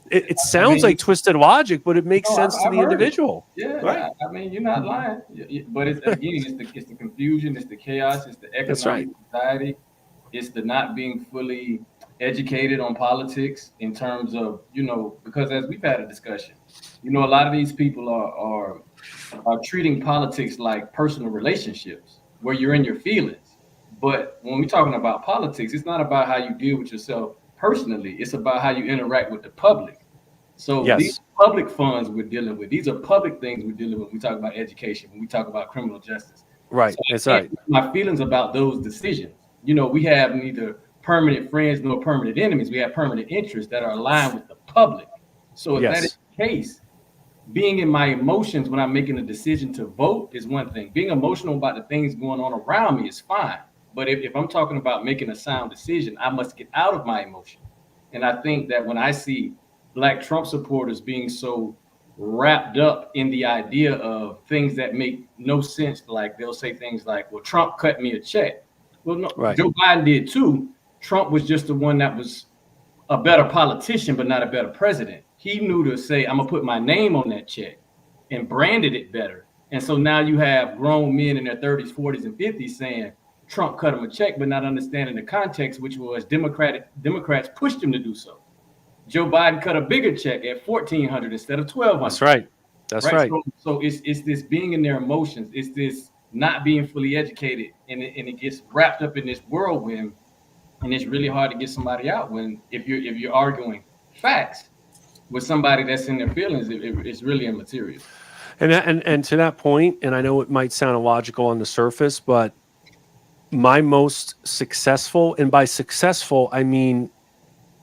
It sounds like twisted logic, but it makes sense to the individual. Yeah, right. I mean, you're not lying. But it's the confusion, it's the chaos, it's the economic anxiety, it's the not being fully educated on politics in terms of, because as we've had a discussion, a lot of these people are treating politics like personal relationships where you're in your feelings. But when we're talking about politics, it's not about how you deal with yourself personally. It's about how you interact with the public. So these public funds we're dealing with, these are public things we're dealing with when we talk about education, when we talk about criminal justice. Right. So That's right. My feelings about those decisions, we have neither permanent friends nor permanent enemies. We have permanent interests that are aligned with the public. So if that is the case, being in my emotions when I'm making a decision to vote is one thing. Being emotional about the things going on around me is fine. But if I'm talking about making a sound decision, I must get out of my emotion. And I think that when I see Black Trump supporters being so wrapped up in the idea of things that make no sense, like they'll say things like, well, Trump cut me a check. Well, no, Joe Biden did too. Trump was just the one that was a better politician, but not a better president. He knew to say, I'm going to put my name on that check and branded it better. And so now you have grown men in their 30s, 40s, and 50s saying Trump cut him a check, but not understanding the context, which was Democrats pushed him to do so. Joe Biden cut a bigger check at $1,400 instead of $1,200. That's right. So it's this being in their emotions. It's this not being fully educated, and it gets wrapped up in this whirlwind, and it's really hard to get somebody out when if you're arguing facts with somebody that's in their feelings, it's really immaterial. And to that point, and I know it might sound illogical on the surface, but my most successful, and by successful I mean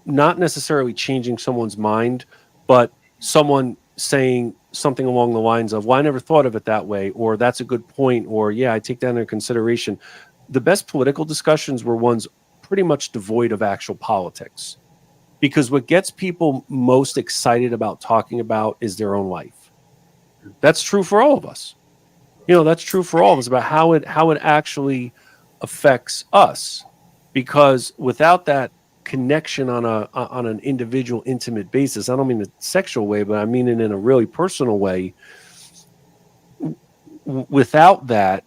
not necessarily changing someone's mind, but someone saying something along the lines of, well, I never thought of it that way, or that's a good point, or yeah, I take that into consideration. The best political discussions were ones pretty much devoid of actual politics. because what gets people most excited about talking about is their own life. That's true for all of us. That's true for all of us about how it actually affects us, because without that connection on an individual, intimate basis, I don't mean the sexual way, but I mean it in a really personal way. Without that,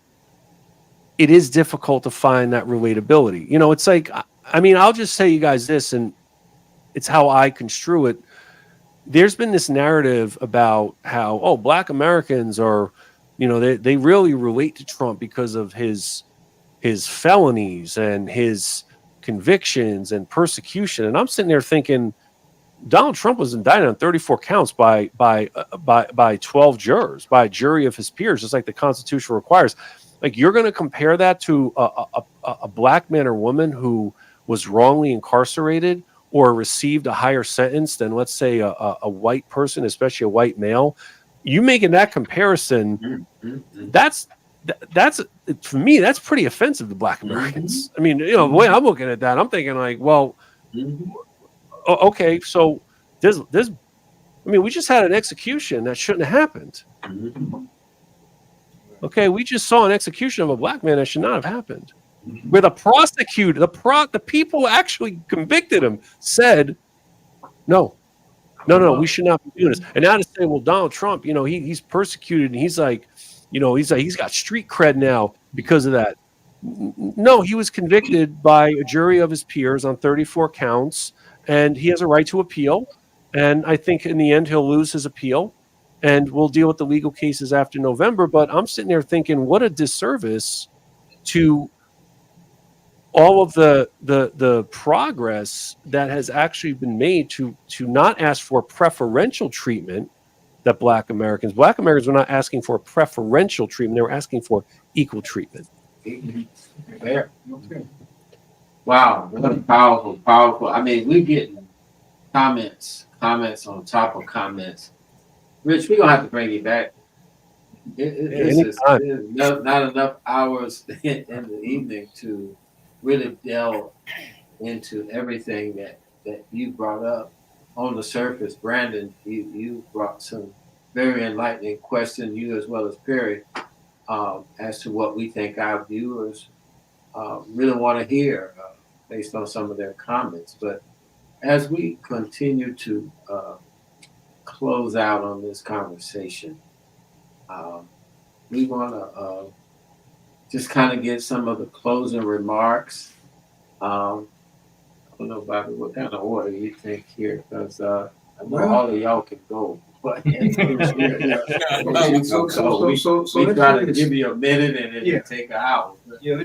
it is difficult to find that relatability. It's like, I'll just say you guys this, and it's how I construe it. There's been this narrative about how, Black Americans are, they really relate to Trump because of his felonies and his convictions and persecution. And I'm sitting there thinking, Donald Trump was indicted on 34 counts by 12 jurors, by a jury of his peers, just like the Constitution requires. Like, you're going to compare that to a Black man or woman who was wrongly incarcerated or received a higher sentence than, let's say, a white person, especially a white male? You making that comparison, that's for me, that's pretty offensive to Black Americans. I mean, the way I'm looking at that, I'm thinking like, well, okay, so there's we just had an execution that shouldn't have happened. Okay, we just saw an execution of a Black man that should not have happened. Where the prosecutor, the people who actually convicted him said, no, we should not be doing this. And now to say, well, Donald Trump, he's persecuted, and he's got street cred now because of that. No, he was convicted by a jury of his peers on 34 counts, and he has a right to appeal. And I think in the end, he'll lose his appeal, and we'll deal with the legal cases after November. But I'm sitting there thinking, what a disservice to all of the progress that has actually been made to not ask for preferential treatment that Black Americans were not asking for preferential treatment. They were asking for equal treatment. There. Okay. Wow, really powerful. I mean, we're getting comments on top of comments. Rich, we're going to have to bring you back. It's not enough hours in the evening to really delve into everything that you brought up. On the surface, Brandon, you brought some very enlightening questions, you as well as Perry, as to what we think our viewers really want to hear based on some of their comments. But as we continue to close out on this conversation, we want to just kind of get some of the closing remarks. I don't know, Bobby, what kind of order you think here? Because I know all of y'all can go. But we try to give you a minute and then take an hour. All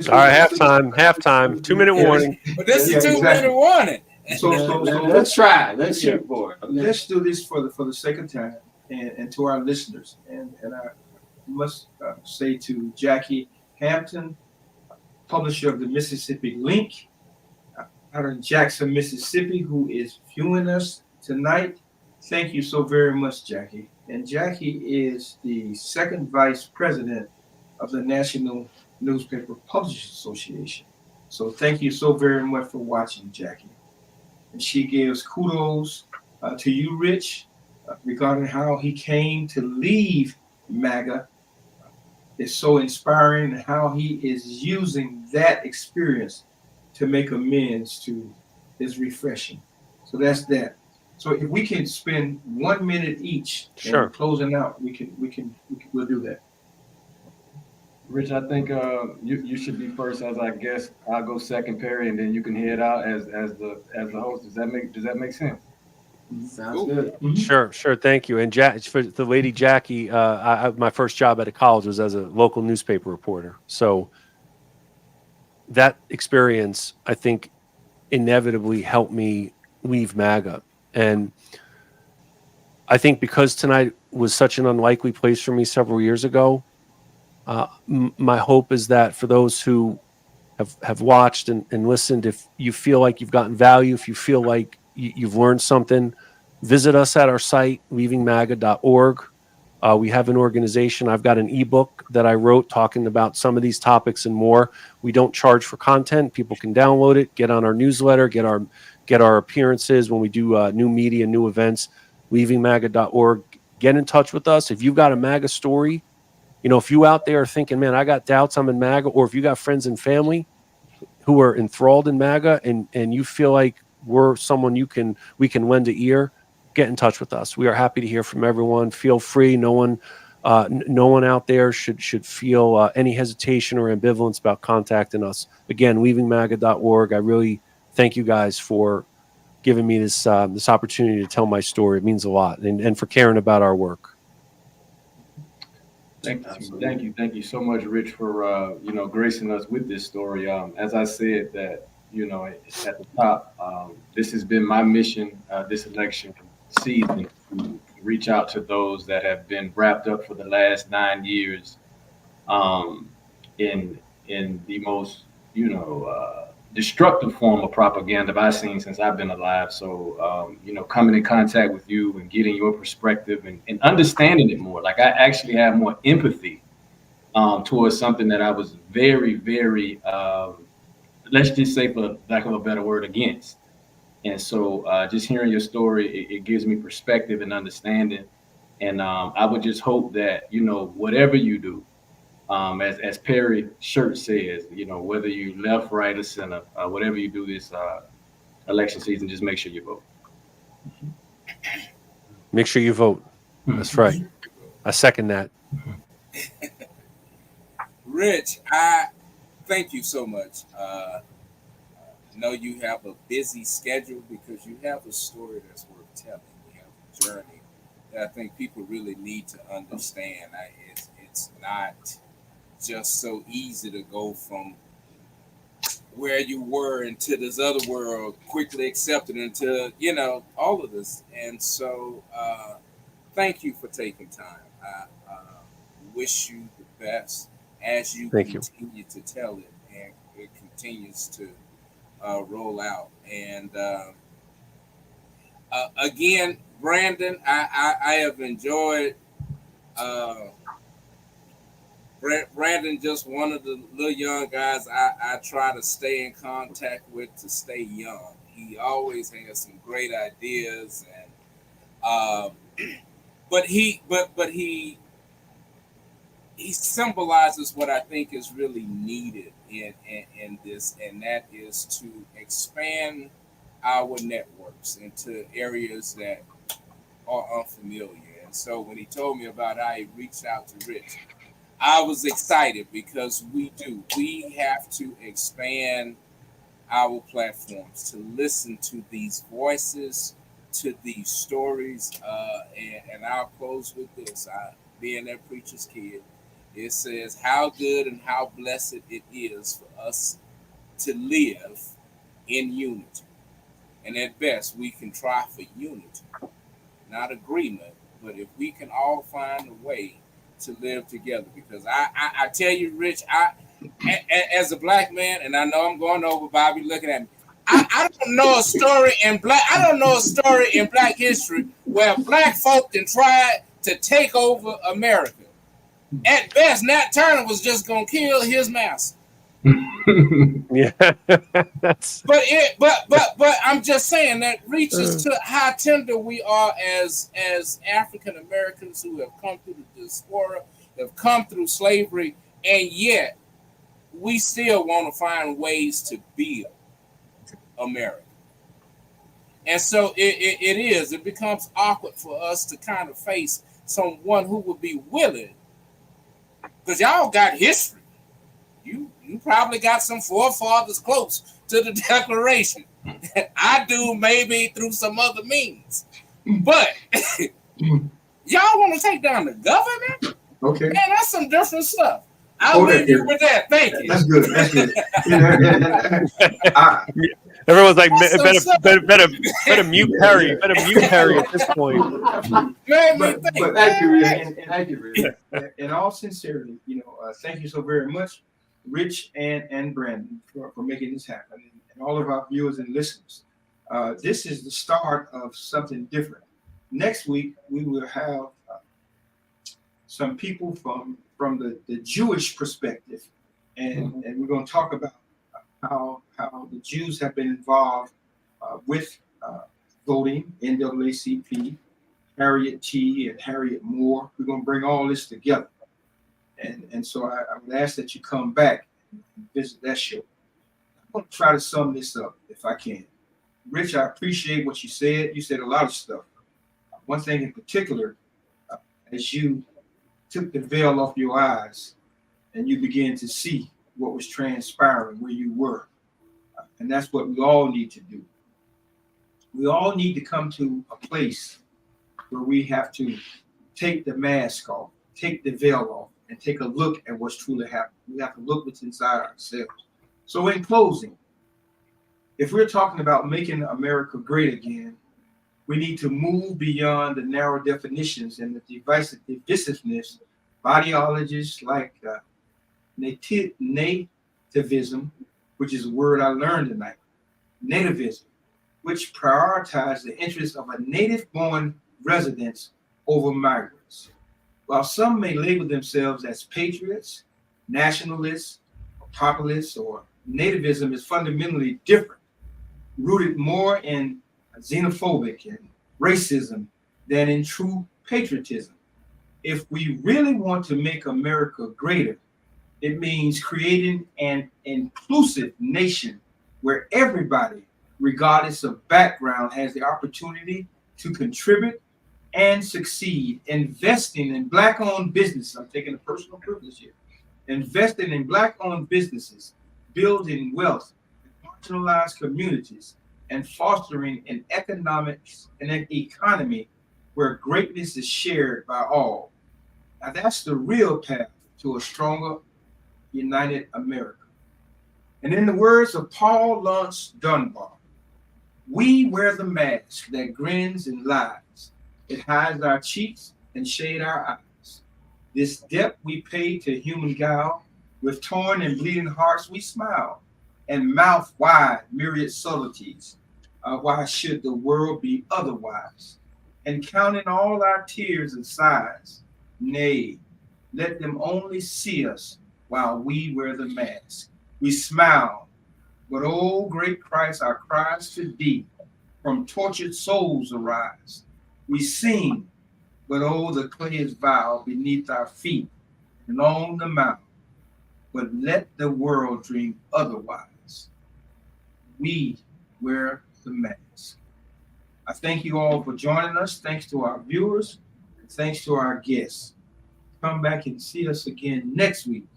right, halftime, 2-minute warning. But this is 2-minute warning. So let's try. Let's shoot for it. Let's do this for the sake of time and to our listeners. And I must say to Jackie Hampton, publisher of the Mississippi Link, out of Jackson, Mississippi, who is viewing us tonight. Thank you so very much, Jackie. And Jackie is the second vice president of the National Newspaper Publishers Association. So thank you so very much for watching, Jackie. And she gives kudos to you, Rich, regarding how he came to leave MAGA. It's so inspiring how he is using that experience to make amends to his refreshing. So that's that. So if we can spend 1 minute each, sure, closing out, we'll do that. Rich, I think you should be first, as I guess. I'll go second, Perry, and then you can head out as the host. Does that make sense? Sounds good. Mm-hmm. Sure. Thank you. And for the lady Jackie, my first job at a college was as a local newspaper reporter. So that experience, I think, inevitably helped me leave MAGA. And I think because tonight was such an unlikely place for me several years ago, my hope is that for those who have watched and listened, if you feel like you've gotten value, if you feel like you've learned something, visit us at our site, leavingmaga.org. We have an organization. I've got an ebook that I wrote talking about some of these topics and more. We don't charge for content. People can download it, get on our newsletter, get our appearances when we do new media, new events. leavingmaga.org. Get in touch with us. If you've got a MAGA story, if you out there are thinking, man, I got doubts, I'm in MAGA, or if you got friends and family who are enthralled in MAGA and you feel like we're someone we can lend an ear, get in touch with us. We are happy to hear from everyone. Feel free. No one out there should feel any hesitation or ambivalence about contacting us. Again, leavingmaga.org. I really thank you guys for giving me this opportunity to tell my story. It means a lot, and for caring about our work. Thank you so much, Rich, for gracing us with this story. As I said that at the top, this has been my mission this election season, to reach out to those that have been wrapped up for the last 9 years in the most destructive form of propaganda I've seen since I've been alive. So coming in contact with you and getting your perspective and understanding it more, like I actually have more empathy towards something that I was very, very let's just say, for lack of a better word, against. And so just hearing your story, it gives me perspective and understanding. And I would just hope that, whatever you do, as Perry Shirt says, whether you left, right, or center, whatever you do this election season, just make sure you vote. Make sure you vote. That's right. I second that. Rich, I thank you so much. I know you have a busy schedule because you have a story that's worth telling. You have a journey that I think people really need to understand. It's not just so easy to go from where you were into this other world, quickly accepted into, all of this. And so thank you for taking time. I wish you the best as you continue to tell it, and it continues to roll out. And again, Brandon, I have enjoyed Brandon, just one of the little young guys I try to stay in contact with to stay young. He always has some great ideas, and but he symbolizes what I think is really needed in this, and that is to expand our networks into areas that are unfamiliar. And so when he told me about how he reached out to Rich, I was excited because we have to expand our platforms to listen to these voices, to these stories, and I'll close with this. Being that preacher's kid, it says how good and how blessed it is for us to live in unity. And at best, we can try for unity, not agreement, but if we can all find a way to live together. Because I tell you, Rich, as a black man, and I know I'm going over, Bobby looking at me, I don't know a story in black history where black folk can try to take over America. At best, Nat Turner was just gonna kill his master. Yeah, but I'm just saying that reaches to how tender we are as African Americans who have come through the diaspora, have come through slavery, and yet we still want to find ways to build America. And so it becomes awkward for us to kind of face someone who would be willing, because y'all got history. You probably got some forefathers close to the Declaration. I do, maybe through some other means. But y'all want to take down the government? Okay. Man, that's some different stuff. I'll leave you with that. Thank you. That's good. That's good. Everyone's like, better mute Perry. Better mute Perry at this point. But thank you, and thank you, Rich. In all sincerity, thank you so very much, Rich and Brandon, for making this happen, and all of our viewers and listeners. This is the start of something different. Next week, we will have some people from the Jewish perspective, and we're going to talk about how the Jews have been involved with voting, NAACP, Harriet T. and Harriet Moore. We're going to bring all this together. And so I would ask that you come back and visit that show. I'm going to try to sum this up if I can. Rich, I appreciate what you said. You said a lot of stuff. One thing in particular, as you took the veil off your eyes and you began to see what was transpiring where you were. And that's what we all need to do. We all need to come to a place where we have to take the mask off, take the veil off, and take a look at what's truly happening. We have to look what's inside ourselves. So in closing, if we're talking about making America great again, we need to move beyond the narrow definitions and the divisiveness of ideologies like nativism, which is a word I learned tonight, nativism, which prioritizes the interests of a native-born residents over migrants. While some may label themselves as patriots, nationalists, or populists, or nativism is fundamentally different, rooted more in xenophobic and racism than in true patriotism. If we really want to make America greater, it means creating an inclusive nation where everybody, regardless of background, has the opportunity to contribute and succeed. Investing in Black-owned businesses, I'm taking a personal privilege here, investing in Black-owned businesses, building wealth in marginalized communities, and fostering an economy where greatness is shared by all. Now that's the real path to a stronger, united America. And in the words of Paul Laurence Dunbar, we wear the mask that grins and lies. It hides our cheeks and shades our eyes. This debt we pay to human guile, with torn and bleeding hearts we smile, and mouth wide myriad subtleties. Why should the world be otherwise? And counting all our tears and sighs, nay, let them only see us while we wear the mask. We smile, but oh great Christ, our cries to thee from tortured souls arise. We sing, but oh the clay is vile beneath our feet and on the mount. But let the world dream otherwise. We wear the mask. I thank you all for joining us. Thanks to our viewers, and thanks to our guests. Come back and see us again next week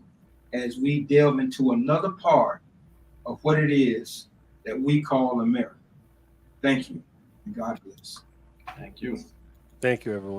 as we delve into another part of what it is that we call America. Thank you, and God bless. Thank you. Thank you, everyone.